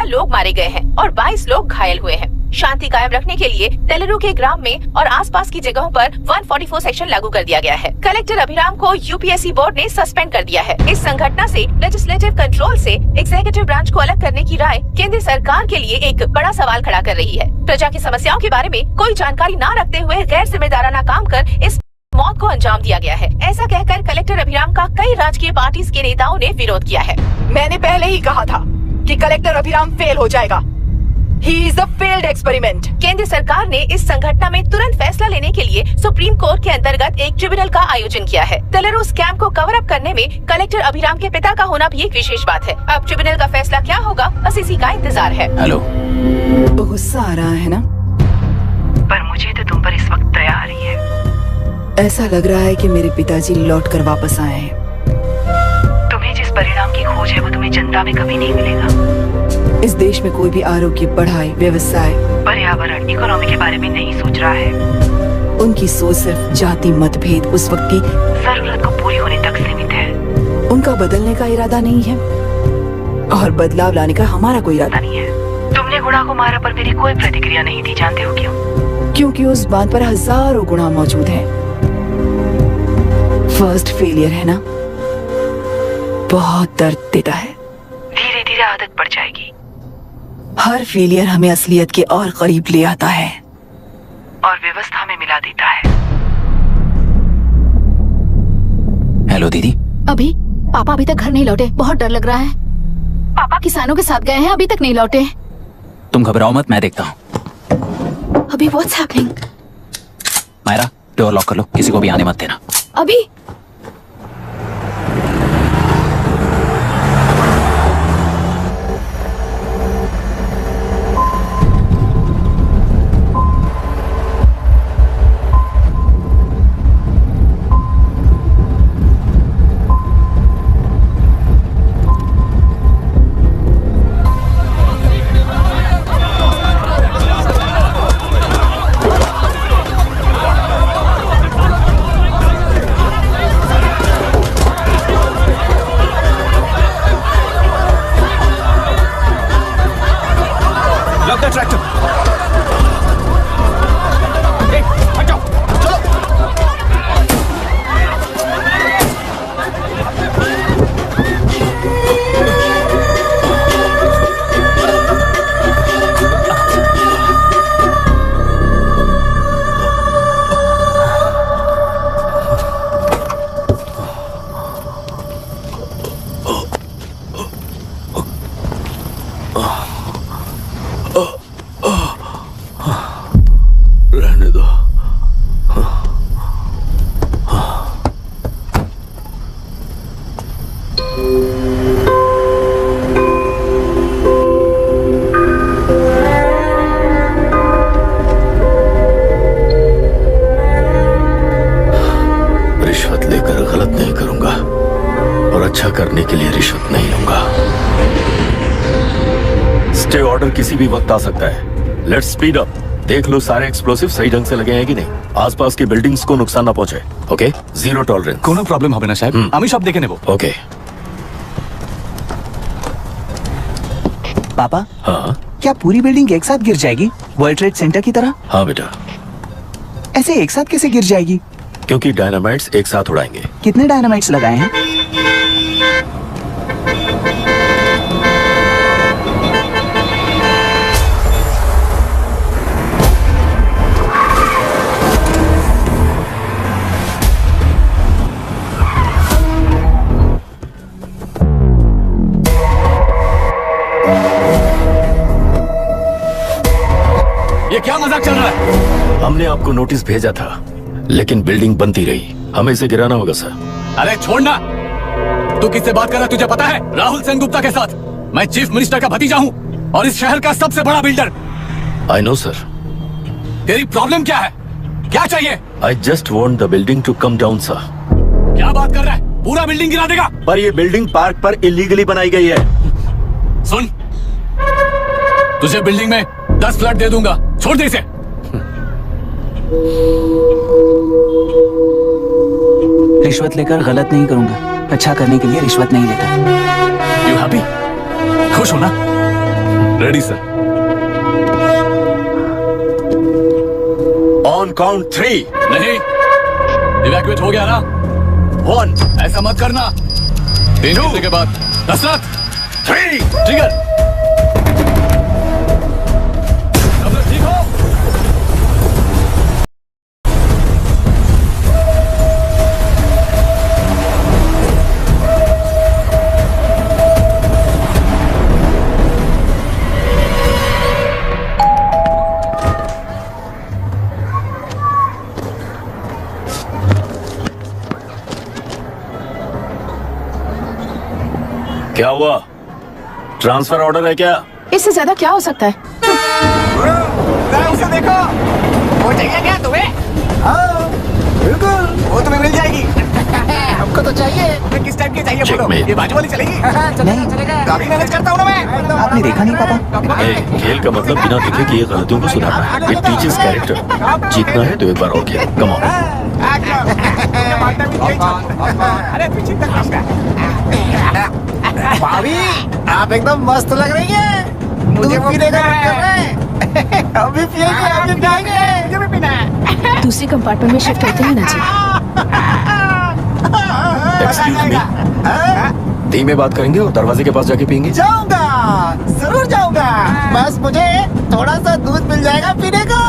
लोग मारे गए हैं और 22 लोग घायल हुए हैं। शांति कायम रखने के लिए तेलुरु के ग्राम में और आसपास की जगहों पर 144 सेक्शन लागू कर दिया गया है। कलेक्टर अभिराम को यूपीएससी बोर्ड ने सस्पेंड कर दिया है। इस संघटना से लेजिस्लेटिव कंट्रोल से एग्जीक्यूटिव ब्रांच को अलग करने की राय केंद्र सरकार के लिए एक बड़ा सवाल खड़ा कर रही है। प्रजा की समस्याओं के बारे में कोई जानकारी न रखते हुए गैर जिम्मेदाराना काम कर इस मौत को अंजाम दिया गया है। ऐसा कहकर कलेक्टर अभिराम का कई राजकीय पार्टी के नेताओं ने विरोध किया है। मैंने पहले ही कहा था कि कलेक्टर अभिराम फेल हो जाएगा। He is a failed experiment. केंद्र सरकार ने इस संघटना में तुरंत फैसला लेने के लिए सुप्रीम कोर्ट के अंतर्गत एक ट्रिब्यूनल का आयोजन किया है। तेलुरु स्कैम को कवर अप करने में कलेक्टर अभिराम के पिता का होना भी एक विशेष बात है। अब ट्रिब्यूनल का फैसला क्या होगा, बस इसी का इंतजार है। हेलो, गुस्सा आ रहा है ना? पर मुझे तो तुम पर इस वक्त दया आ रही है। ऐसा लग रहा है कि मेरे पिताजी लौट कर वापस आए हैं। तुम्हें जिस परिणाम की खोज है वो तुम्हें जनता में कभी नहीं मिलेगा। इस देश में कोई भी आरोग्य, पढ़ाई, व्यवसाय, पर्यावरण, इकोनॉमी के बारे में नहीं सोच रहा है। उनकी सोच सिर्फ जाति मतभेद उस वक्त की जरूरत को पूरी होने तक सीमित है। उनका बदलने का इरादा नहीं है और बदलाव लाने का हमारा कोई इरादा नहीं है। तुमने गुणा को मारा पर मेरी कोई प्रतिक्रिया नहीं दी, जानते हो क्यों? क्योंकि उस बात पर हजारों गुणा मौजूद है। फर्स्ट फेलियर है ना, बहुत दर्द देता है। धीरे धीरे आदत पड़ जाएगी। हर फेलियर हमें असलियत के और करीब ले आता है और व्यवस्था में मिला देता है। हेलो दीदी। अभी पापा अभी तक घर नहीं लौटे, बहुत डर लग रहा है। पापा किसानों के साथ गए हैं, अभी तक नहीं लौटे। तुम घबराओ मत, मैं देखता हूँ। अभी what's happening? Myra, door lock कर लो, किसी को भी आने मत देना। अभी रहने दो। रिश्वत लेकर गलत नहीं करूंगा और अच्छा करने के लिए रिश्वत नहीं लूंगा। स्टे ऑर्डर किसी भी वक्त आ सकता है। Let's speed up. देख लो सारे एक्सप्लोसिव सही ढंग से लगे हैं कि नहीं, आसपास की बिल्डिंग्स को नुकसान ना पहुंचे। Okay, zero tolerance. কোনো প্রবলেম হবে না সাহেব, আমি সব দেখে নেব। ओके। पापा, हाँ क्या पूरी बिल्डिंग एक साथ गिर जाएगी, वर्ल्ड ट्रेड सेंटर की तरह? हाँ बेटा। ऐसे एक साथ कैसे गिर जाएगी? क्योंकि डायनामाइट्स एक साथ उड़ाएंगे। कितने डायनामाइट्स लगाए हैं? ये क्या मजाक चल रहा है? हमने आपको नोटिस भेजा था, लेकिन बिल्डिंग बनती रही। हमें इसे गिराना होगा सर। अरे छोड़ना। तू किससे बात कर रहा है तुझे पता है? राहुल सेनगुप्ता के साथ। मैं चीफ मिनिस्टर का भतीजा हूँ और इस शहर का सबसे बड़ा बिल्डर। I know sir. तेरी प्रॉब्लम क्या है? क्या चाहिए? I just want the building to come down sir. क्या बात कर रहा है? पूरा बिल्डिंग गिरा देगा? पर ये बिल्डिंग पार्क पर इलीगली बनाई गई है। सुन, तुझे बिल्डिंग में 10 फ्लैट दे दूंगा, छोड़ दे इसे। रिश्वत लेकर गलत नहीं करूंगा, अच्छा करने के लिए रिश्वत नहीं लेता। You happy? खुश हो ना? Ready sir. On count 3। नहीं, इवैक्यूएट हो गया ना? 1। ऐसा मत करना। 3 घंटे के बाद दशरथ 3। ट्रिगर। सब लोग ठीक हो? क्या हुआ? ट्रांसफर ऑर्डर है क्या? इससे ज्यादा क्या हो सकता है? उसे देखो, वो चाहिए क्या तुम्हें? हाँ, बिल्कुल, वो तुम्हें मिल जाएगी। हमको तो चाहिए। किस टाइप की चाहिए बोलो? ये बाजू वाली चलेगी? चलेगा। काफी मैनेज करता हूँ ना मैं। आपने देखा नहीं पापा? खेल का मतलब बिना देखे कि ये गलतियों को सुधारना है। It teaches character. जीतना है तो एक बार और खेल। Come on. अरे पीछे तक भाभी, आप एकदम मस्त लग रही हैं। मुझे पीने का मन कर रहा है। अभी पिएंगे, अभी पिएंगे। मुझे भी पीना है। दूसरी कंपार्टमेंट में शिफ्ट होते हैं ना जी। एक्सक्यूज मी, धीमे बात करेंगे और दरवाजे के पास जाके पियेंगे। जाऊंगा, जरूर जाऊंगा। बस मुझे थोड़ा सा दूध मिल जाएगा पीने को।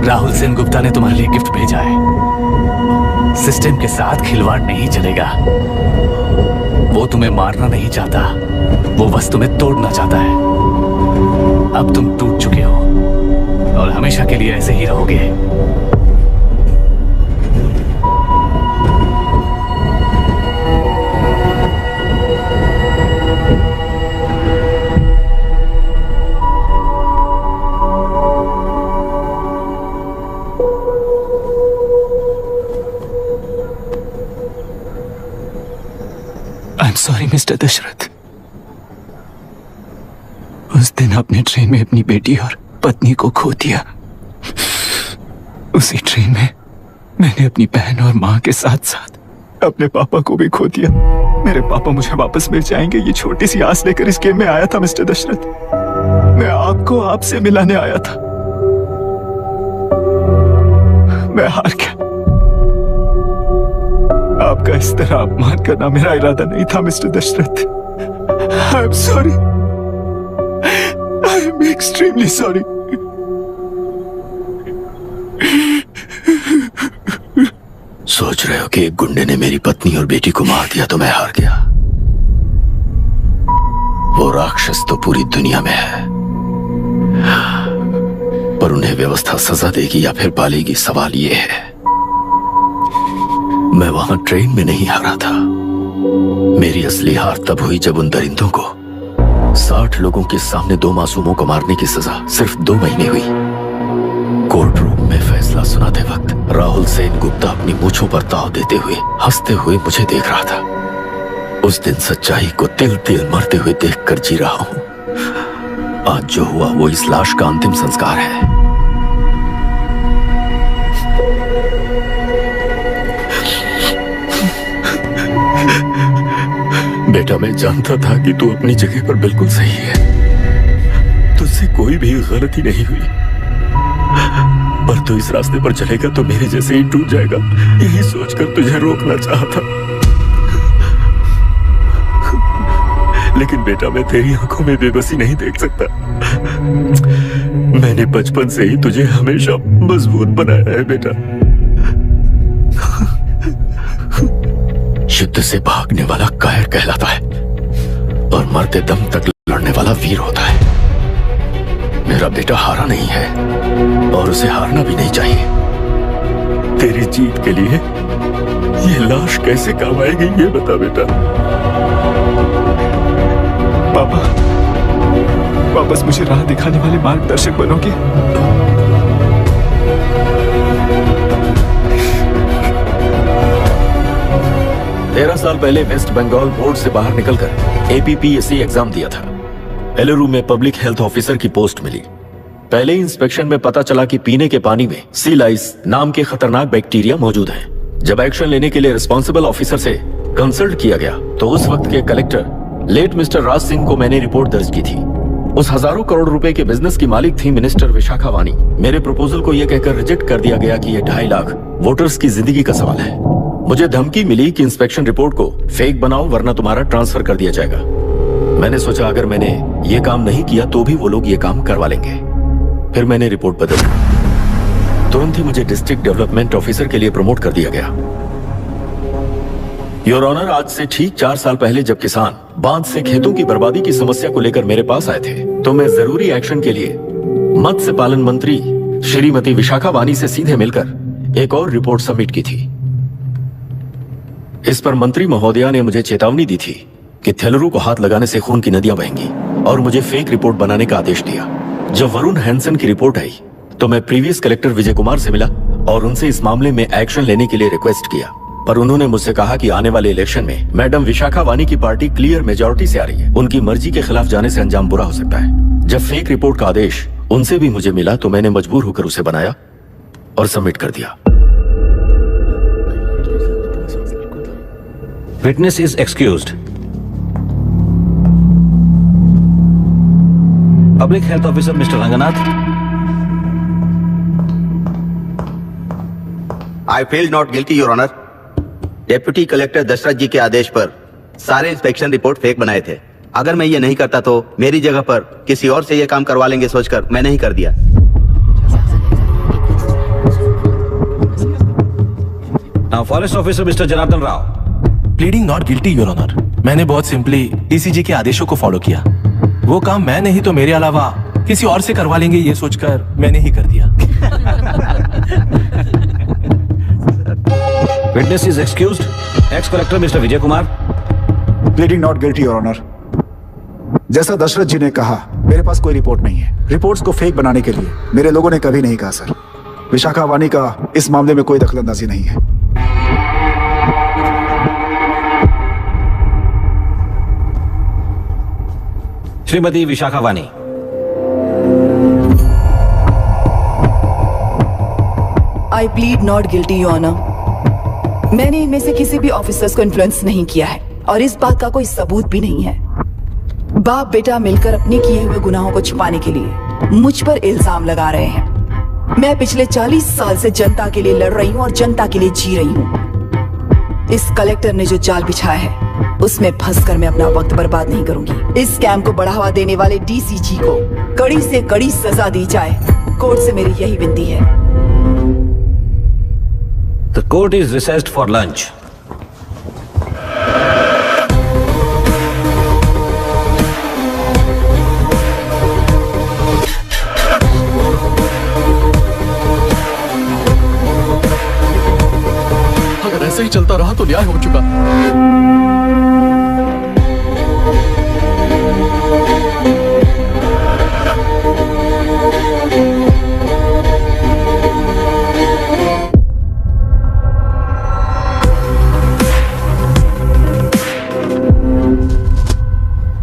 राहुल सेन गुप्ता ने तुम्हारे लिए गिफ्ट भेजा है। सिस्टम के साथ खिलवाड़ नहीं चलेगा। वो तुम्हें मारना नहीं चाहता, वो बस तुम्हें तोड़ना चाहता है। अब तुम टूट चुके हो और हमेशा के लिए ऐसे ही रहोगे। I am sorry mister Dasharath. उस दिन आपने ट्रेन में अपनी बेटी और पत्नी को खो दिया। उसी ट्रेन में मैंने अपनी बहन और माँ के साथ साथ अपने पापा को भी खो दिया। मेरे पापा मुझे वापस मिल जाएंगे, ये छोटी सी आस लेकर इस गेम में आया था मिस्टर दशरथ। मैं आपको आपसे मिलाने आया था। मैं हार गया। आपका इस तरह अपमान करना मेरा इरादा नहीं था mister Dasharath. I am sorry. I am extremely sorry. सोच रहे हो कि एक गुंडे ने मेरी पत्नी और बेटी को मार दिया तो मैं हार गया? वो राक्षस तो पूरी दुनिया में है, पर उन्हें व्यवस्था सजा देगी या फिर पालेगी, सवाल ये है। मैं वहां ट्रेन में नहीं हारा था। मेरी असली हार तब हुई जब उन दरिंदों को 60 लोगों के सामने 2 मासूमों को मारने की सजा सिर्फ 2 महीने हुई। कोर्ट रूम में फैसला सुनाते वक्त राहुल सेन गुप्ता अपनी मूंछों पर ताव देते हुए हंसते हुए मुझे देख रहा था। उस दिन सच्चाई को तिल तिल मरते हुए देखकर जी रहा हूं। आज जो हुआ वो इस लाश का अंतिम संस्कार है। बेटा, मैं जानता था कि तू अपनी जगह पर बिल्कुल सही है, तुझसे कोई भी गलती नहीं हुई, पर तू इस रास्ते पर चलेगा तो मेरे जैसे ही टूट जाएगा, यही सोचकर तुझे रोकना चाहता। लेकिन बेटा, मैं तेरी आंखों में बेबसी नहीं देख सकता। मैंने बचपन से ही तुझे हमेशा मजबूत बनाया है बेटा। युद्ध से भागने वाला कायर कहलाता है और मरते दम तक लड़ने वाला वीर होता है। मेरा बेटा हारा नहीं है और उसे हारना भी नहीं चाहिए। तेरी जीत के लिए ये लाश कैसे काम आएगी, ये बता बेटा। पापा, वापस मुझे राह दिखाने वाले मार्गदर्शक बनोगे? 13 साल पहले वेस्ट बंगाल बोर्ड से बाहर निकलकर APPSC एग्जाम दिया था। एलरू में पब्लिक हेल्थ ऑफिसर की पोस्ट मिली। पहले इंस्पेक्शन में पता चला कि पीने के पानी में सी लाइस नाम के खतरनाक बैक्टीरिया मौजूद हैं। जब एक्शन लेने के लिए रिस्पॉन्सिबल ऑफिसर से कंसल्ट किया गया तो उस वक्त के collector late mister Raj Singh को मैंने रिपोर्ट दर्ज की थी। उस हजारों करोड़ रुपए के बिजनेस की मालिक थी मिनिस्टर विशाखा वानी। मेरे प्रपोजल को यह कहकर रिजेक्ट कर दिया गया कि यह 2.5 लाख वोटर्स की जिंदगी का सवाल है। मुझे धमकी मिली कि इंस्पेक्शन रिपोर्ट को फेक बनाओ वरना तुम्हारा ट्रांसफर कर दिया जाएगा। मैंने सोचा अगर मैंने ये काम नहीं किया तो भी वो लोग ये काम करवा लेंगे। फिर मैंने रिपोर्ट बदली। तुरंत ही मुझे डिस्ट्रिक्ट डेवलपमेंट ऑफिसर के लिए प्रमोट कर दिया गया। योर ऑनर, आज से ठीक 4 साल पहले जब किसान बांध से खेतों की बर्बादी की समस्या को लेकर मेरे पास आए थे तो मैं जरूरी एक्शन के लिए मत्स्य पालन मंत्री श्रीमती विशाखा वानी से सीधे मिलकर एक और रिपोर्ट सबमिट की थी। इस पर मंत्री महोदया ने मुझे चेतावनी दी थी कि थेलरू को हाथ लगाने से खून की नदियां बहेंगी और मुझे फेक रिपोर्ट बनाने का आदेश दिया। जब वरुण हैंसन की रिपोर्ट आई तो मैं प्रीवियस कलेक्टर विजय कुमार से मिला और उनसे इस मामले में एक्शन लेने के लिए रिक्वेस्ट किया, पर उन्होंने मुझसे कहा कि आने वाले इलेक्शन में मैडम विशाखा वानी की पार्टी क्लियर मेजॉरिटी से आ रही है, उनकी मर्जी के खिलाफ जाने से अंजाम बुरा हो सकता है। जब फेक रिपोर्ट का आदेश उनसे भी मुझे मिला तो मैंने मजबूर होकर उसे बनाया और सबमिट कर दिया। Witness is excused. Public health officer mister Ranganath. I feel not guilty your honour. Deputy collector Dasharath ji के आदेश पर सारे इंस्पेक्शन रिपोर्ट फेक बनाए थे। अगर मैं ये नहीं करता तो मेरी जगह पर किसी और से ये काम करवा लेंगे सोचकर मैंने ही कर दिया। Now forest officer mister Janardhan Rao. Pleading not guilty your honour. मैंने बहुत सिंपली डीसीजी के आदेशों को फॉलो किया। वो काम मैं नहीं तो मेरे अलावा किसी और से करवा लेंगे ये सोचकर मैंने ही कर दिया। Witness is excused. Ex collector mister Vijay Kumar. Pleading not guilty your honour. जैसा दशरथ जी ने कहा, मेरे पास कोई रिपोर्ट नहीं है। रिपोर्ट्स को फेक बनाने के लिए मेरे लोगों ने कभी नहीं कहा सर। विशाखा वानी का इस मामले में कोई दखलंदाजी नहीं है। Shrimati Vishakha Vani. I plead not guilty your honour. मैंने इनमें से किसी भी ऑफिसर्स को इन्फ्लुएंस नहीं किया है और इस बात का कोई सबूत भी नहीं है। बाप बेटा मिलकर अपने किए हुए गुनाहों को छुपाने के लिए मुझ पर इल्जाम लगा रहे हैं। मैं पिछले 40 साल से जनता के लिए लड़ रही हूँ और जनता के लिए जी रही हूँ। इस कलेक्टर ने जो जाल बिछाया है उसमें फंसकर मैं अपना वक्त बर्बाद नहीं करूंगी। इस स्कैम को बढ़ावा देने वाले डीसीजी को कड़ी से कड़ी सजा दी जाए, कोर्ट से मेरी यही विनती है। The court is recessed for lunch. अगर ऐसे ही चलता रहा तो न्याय हो चुका।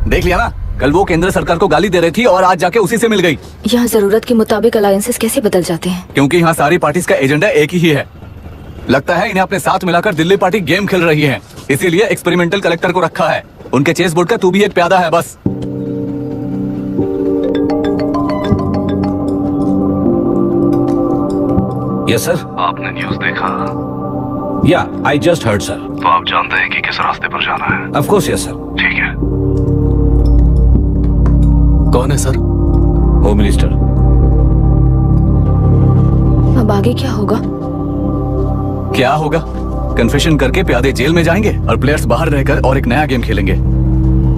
देख लिया ना, कल वो केंद्र सरकार को गाली दे रही थी और आज जाके उसी से मिल गई। यहाँ जरूरत के मुताबिक अलायंसेस कैसे बदल जाते हैं? क्योंकि यहाँ सारी पार्टीज का एजेंडा एक ही है। लगता है इन्हें अपने साथ मिलाकर दिल्ली पार्टी गेम खेल रही है, इसीलिए एक्सपेरिमेंटल कलेक्टर को रखा है। उनके चेस बोर्ड का तू भी एक प्यादा है बस। Yes sir. आपने न्यूज देखा? या आई जस्ट हर्ड सर। तो आप जानते हैं कि किस रास्ते पर जाना है? Of course yes sir. ठीक है। कौन है सर? Home minister. अब आगे क्या होगा? क्या होगा? कन्फेशन करके प्यादे जेल में जाएंगे और प्लेयर्स बाहर रहकर और एक नया गेम खेलेंगे।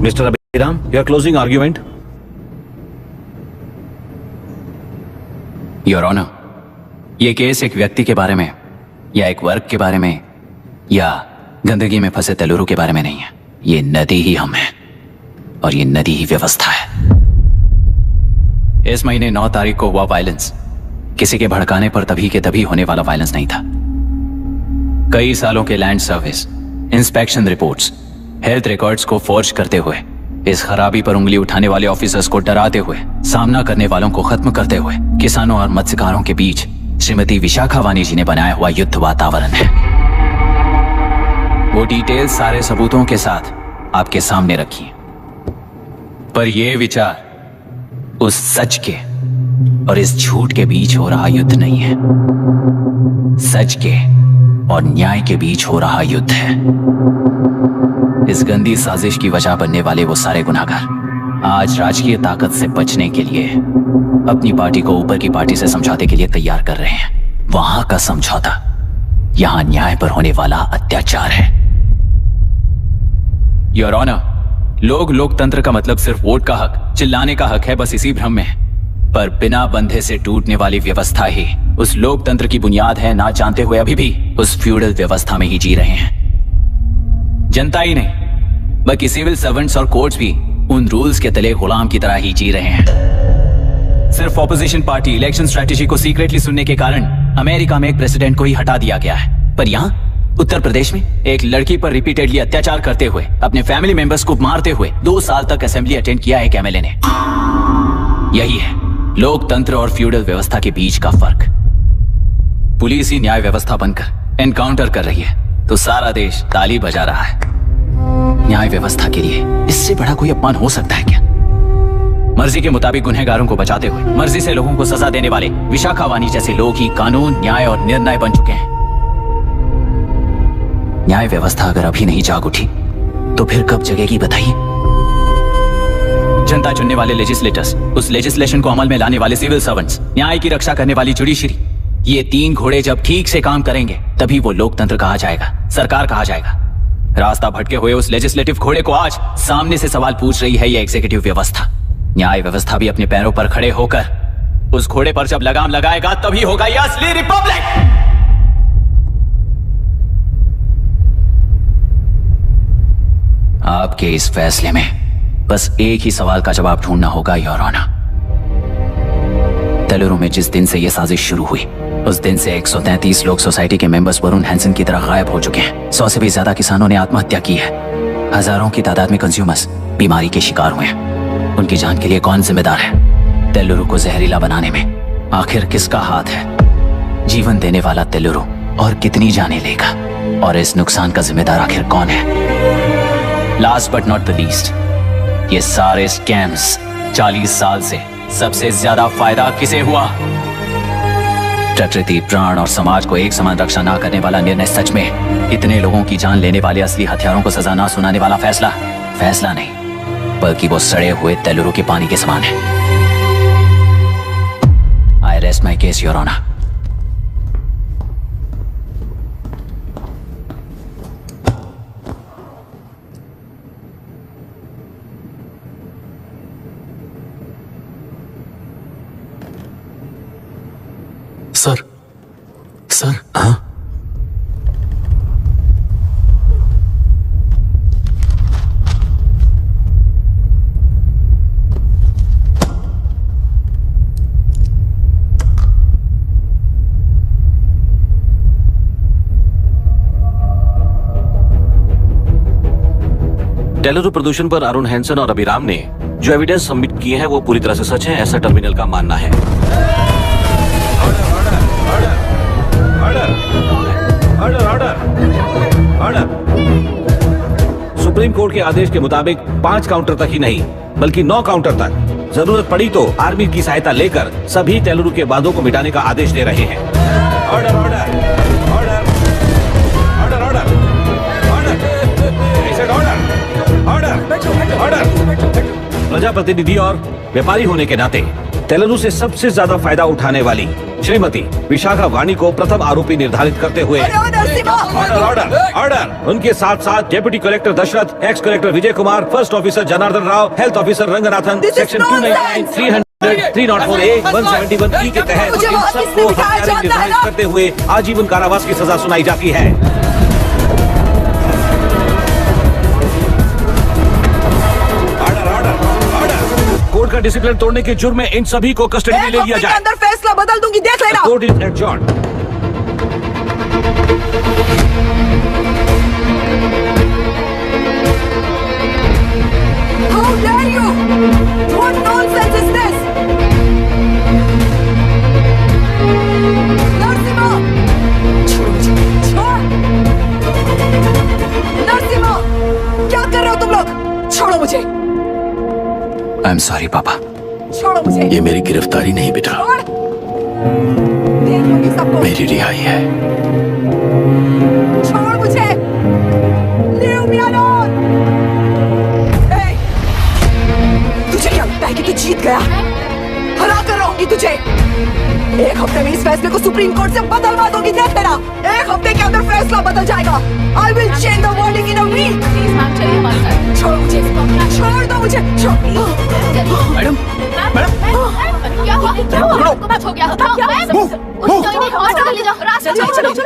Mister Abhiram, your closing argument. Your honour, ये केस एक व्यक्ति के बारे में या एक वर्ग के बारे में या गंदगी में फंसे तेलुरु के बारे में नहीं है। ये नदी ही हम हैं और ये नदी ही व्यवस्था है। इस महीने 9 तारीख को हुआ वायलेंस किसी के भड़काने पर तभी के तभी होने वाला वायलेंस नहीं था। कई सालों के land service, inspection reports, health records को फोर्ज करते हुए, इस खराबी पर उंगली उठाने वाले ऑफिसर्स को डराते हुए, सामना करने वालों को खत्म करते हुए किसानों और मत्स्यकारों के बीच श्रीमती विशाखा वानी जी ने बनाया हुआ युद्ध वातावरण है। वो डिटेल सारे सबूतों के साथ आपके सामने रखी है। पर यह विचार उस सच के और इस झूठ के बीच हो रहा युद्ध नहीं है। सच के और न्याय के बीच हो रहा युद्ध है। इस गंदी साजिश की वजह बनने वाले वो सारे गुनाहगार आज राजकीय ताकत से बचने के लिए अपनी पार्टी को ऊपर की पार्टी से समझौते के लिए तैयार कर रहे हैं। वहां का समझौता यहां न्याय पर होने वाला अत्याचार है। योर ऑनर, लोग लोकतंत्र का मतलब सिर्फ वोट का हक, चिल्लाने का हक है, बस इसी भ्रम में है। पर बिना बंधे से टूटने वाली व्यवस्था ही उस लोकतंत्र की बुनियाद है, ना जानते हुए अभी भी उस फ्यूडल व्यवस्था में ही जी रहे हैं। जनता ही नहीं बल्कि सिविल सर्वेंट्स और कोर्ट्स भी उन रूल्स के तले गुलाम की तरह ही जी रहे हैं। सिर्फ ऑपोजिशन पार्टी इलेक्शन स्ट्रेटेजी को सीक्रेटली सुनने के कारण अमेरिका में एक प्रेसिडेंट को ही हटा दिया गया है, पर यहाँ उत्तर प्रदेश में एक लड़की पर रिपीटेडली अत्याचार करते हुए, अपने फैमिली मेंबर्स को मारते हुए 2 साल तक असेंबली अटेंड किया एक एमएलए ने। यही है लोकतंत्र और फ्यूडल व्यवस्था के बीच का फर्क। पुलिस ही न्याय व्यवस्था बनकर एनकाउंटर कर रही है तो सारा देश ताली बजा रहा है। न्याय व्यवस्था के लिए इससे बड़ा कोई अपमान हो सकता है क्या? मर्जी के मुताबिक गुनहगारों को बचाते हुए मर्जी से लोगों को सजा देने वाले विशाखा वानी जैसे लोग ही कानून, न्याय और निर्णय बन चुके हैं। न्याय व्यवस्था अगर अभी नहीं जाग उठी तो फिर कब जगेगी बताइए? जनता चुनने वाले लेजिस्लेटर्स, उस लेजिस्लेशन को अमल में लाने वाले सिविल सर्वेंट्स, न्याय की रक्षा करने वाली जुडिशरी, ये 3 घोड़े जब ठीक से काम करेंगे तभी वो लोकतंत्र कहा जाएगा, सरकार कहा जाएगा। रास्ता भटके हुए उस लेजिस्लेटिव घोड़े को आज सामने से सवाल पूछ रही है ये एग्जीक्यूटिव व्यवस्था। न्याय व्यवस्था भी अपने पैरों पर खड़े होकर उस घोड़े पर जब लगाम लगाएगा तभी होगा ये असली रिपब्लिक। आपके इस फैसले में बस एक ही सवाल का जवाब ढूंढना होगा योर ऑनर। तेलुरु में जिस दिन से यह साजिश शुरू हुई उस दिन से 133 लोग सोसाइटी के मेंबर्स वरुण हैंसन की तरह गायब हो चुके हैं। 100 से भी ज्यादा किसानों ने आत्महत्या की है। हजारों की तादाद में कंज्यूमर्स बीमारी के शिकार हुए हैं। उनकी जान के लिए कौन जिम्मेदार है? तेलुरु को जहरीला बनाने में आखिर किसका हाथ है? जीवन देने वाला तेलुरु और कितनी जाने लेगा? और इस नुकसान का जिम्मेदार आखिर कौन है? Last but not the least, ये सारे स्कैम्स 40 साल से सबसे ज्यादा फायदा किसे हुआ? प्रकृति, प्राण और समाज को एक समान रक्षा ना करने वाला निर्णय सच में इतने लोगों की जान लेने वाले असली हथियारों को सजा ना सुनाने वाला फैसला नहीं बल्कि वो सड़े हुए तेलुरु के पानी के समान है। I rest my case your honour. Sir हाँ? तेलुरु प्रदूषण पर अरुण हैंसन और अभिराम ने जो एविडेंस सबमिट किए हैं वो पूरी तरह से सच है, ऐसा टर्मिनल का मानना है। सुप्रीम कोर्ट के आदेश के मुताबिक 5 काउंटर तक ही नहीं बल्कि 9 काउंटर तक जरूरत पड़ी तो आर्मी की सहायता लेकर सभी तेलुरु के वादों को मिटाने का आदेश दे रहे हैं। Order order order order order order order order. प्रजाप्रतिनिधि और व्यापारी होने के नाते तेलुगु से सबसे ज्यादा फायदा उठाने वाली श्रीमती विशाखा वाणी को प्रथम आरोपी निर्धारित करते हुए ऑर्डर ऑर्डर ऑर्डर। उनके साथ साथ deputy collector Dasharath, ex collector Vijay Kumar, first officer Janardhan Rao, health officer Ranganathan, section 299, 300, 304A, 171E के तहत इन सबको हत्यारे निर्धारित करते हुए आजीवन कारावास की सजा सुनाई जाती है। कोर्ट का डिसिप्लिन तोड़ने के जुर्म में इन सभी को कस्टडी में ले लिया जाए। अंदर फैसला बदल दूंगी, देख लेना। Court is adjourned. How dare you? What nonsense is this? Narasimha! छोड़! नरसिम्हा! क्या कर रहे हो तुम लोग? छोड़ो मुझे! आई एम सॉरी पापा। छोड़ो मुझे! ये मेरी गिरफ्तारी नहीं बेटा, छोड़! देख लोगी सबको! मेरी रिहाई है। छोड़ मुझे! Leave me alone! Hey! तुझे क्या लगता है कि तू जीत गया? हरा कर रहूंगी तुझे। एक हफ्ते में इस फैसले को सुप्रीम कोर्ट से बदलवा दूंगी, देख लेना। एक हफ्ते के अंदर फैसला बदल जाएगा। I will change the verdict in a week. छोड़ मुझे, छोड़ दो मुझे, छोड़। मैडम, क्या हुआ? क्या हुआ? आपको कुछ हो गया?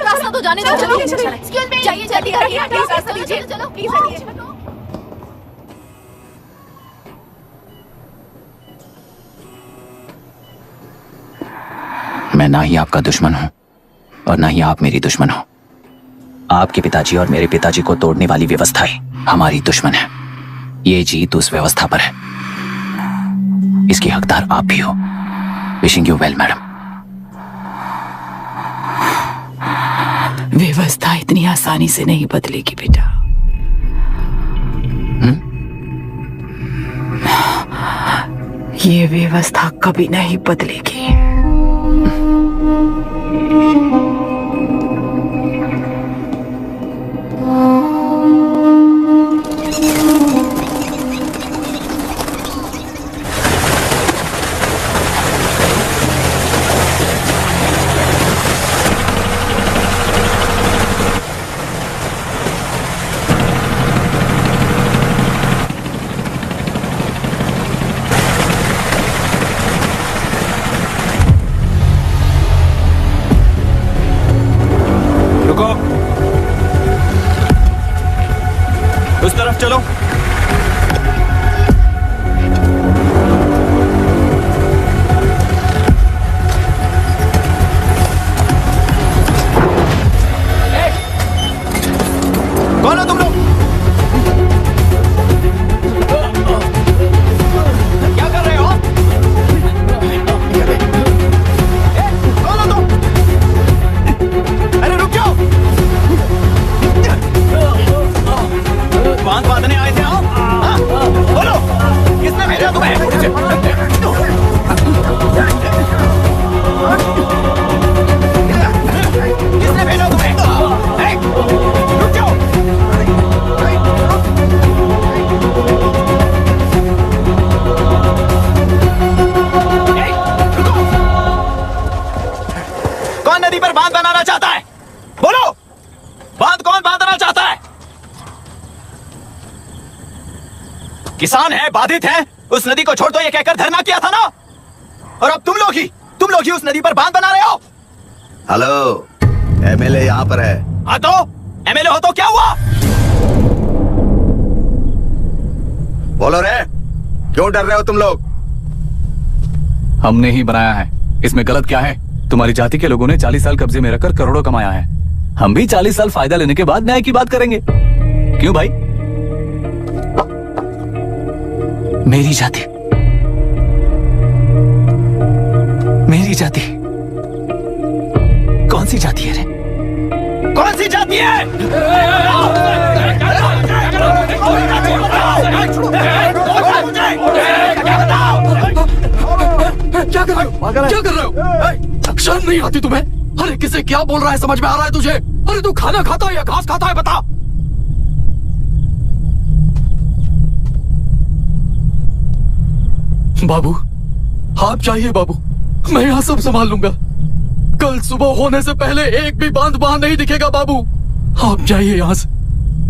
रास्ता तो जाने दो। चलो, एक्सक्यूज मी, जाइए जल्दी करिए, प्लीज रास्ता दीजिए। चलो, प्लीज आइए। मैं ना ही आपका दुश्मन हूं और ना ही आप मेरी दुश्मन हो। आपके पिताजी और मेरे पिताजी को तोड़ने वाली व्यवस्था ही हमारी दुश्मन है। ये जीत उस व्यवस्था पर है, इसकी हकदार आप भी हो। Wishing you well madam. व्यवस्था इतनी आसानी से नहीं बदलेगी बेटा। ये व्यवस्था कभी नहीं बदलेगी। उस तरफ चलो। कौन हो तुम लोग? क्या कर रहे हो? कौन हो तुम? अरे रुक जाओ! बांध बांधने आए थे आप? हाँ? बोलो, किसने भेजा तुम्हें? किसने भेजा तुम्हें? रुक जाओ! कौन नदी पर बांध बनाना चाहता है? बोलो, बांध कौन बांधना चाहता है? किसान है, बाधित है, उस नदी को छोड़ दो ये कहकर धरना किया था ना। और अब तुम लोग ही उस नदी पर बांध बना रहे हो। हेलो, एमएलए यहाँ पर है। हाँ तो एमएलए हो तो क्या हुआ? बोलो रे, क्यों डर रहे हो तुम लोग? हमने ही बनाया है, इसमें गलत क्या है? तुम्हारी जाति के लोगों ने 40 साल कब्जे में रखकर करोड़ों कमाया है। हम भी 40 साल फायदा लेने के बाद न्याय की बात करेंगे। क्यों भाई? मेरी जाति, मेरी जाति कौन सी जाति है रे? कौन सी जाति है? क्या कर रहे हो? क्या कर रहे हो? शर्म नहीं आती तुम्हें? अरे किसे क्या बोल रहा है, समझ में आ रहा है तुझे? अरे तू खाना खाता है या घास खाता है, बता। बाबू आप चाहिए बाबू, मैं यहाँ सब संभाल लूंगा। कल सुबह होने से पहले एक भी बांध वहां नहीं दिखेगा बाबू। आप जाइए यहाँ से,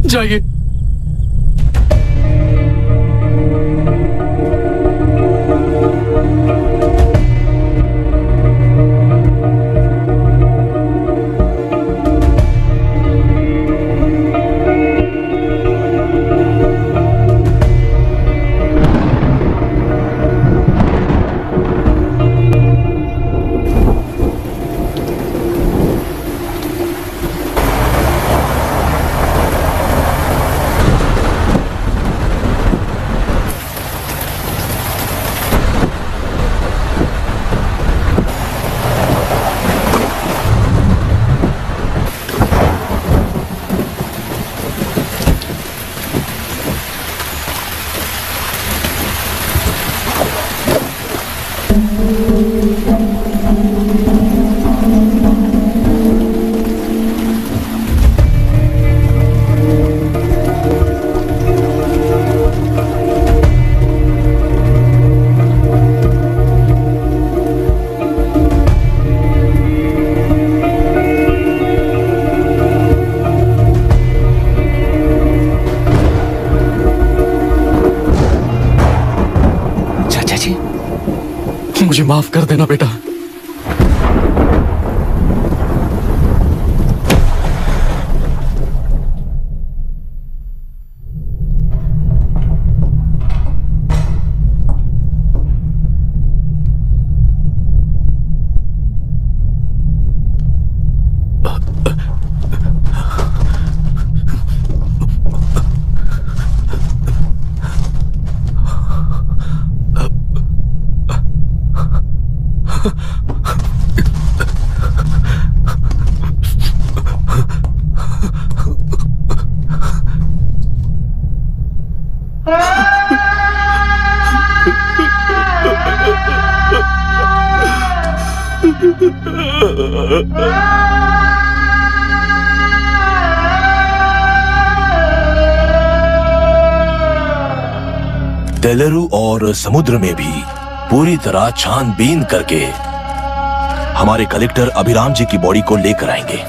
जाइए। मुझे माफ कर देना बेटा। तेलुरु और समुद्र में भी पूरी तरह छानबीन करके हमारे कलेक्टर अभिराम जी की बॉडी को लेकर आएंगे।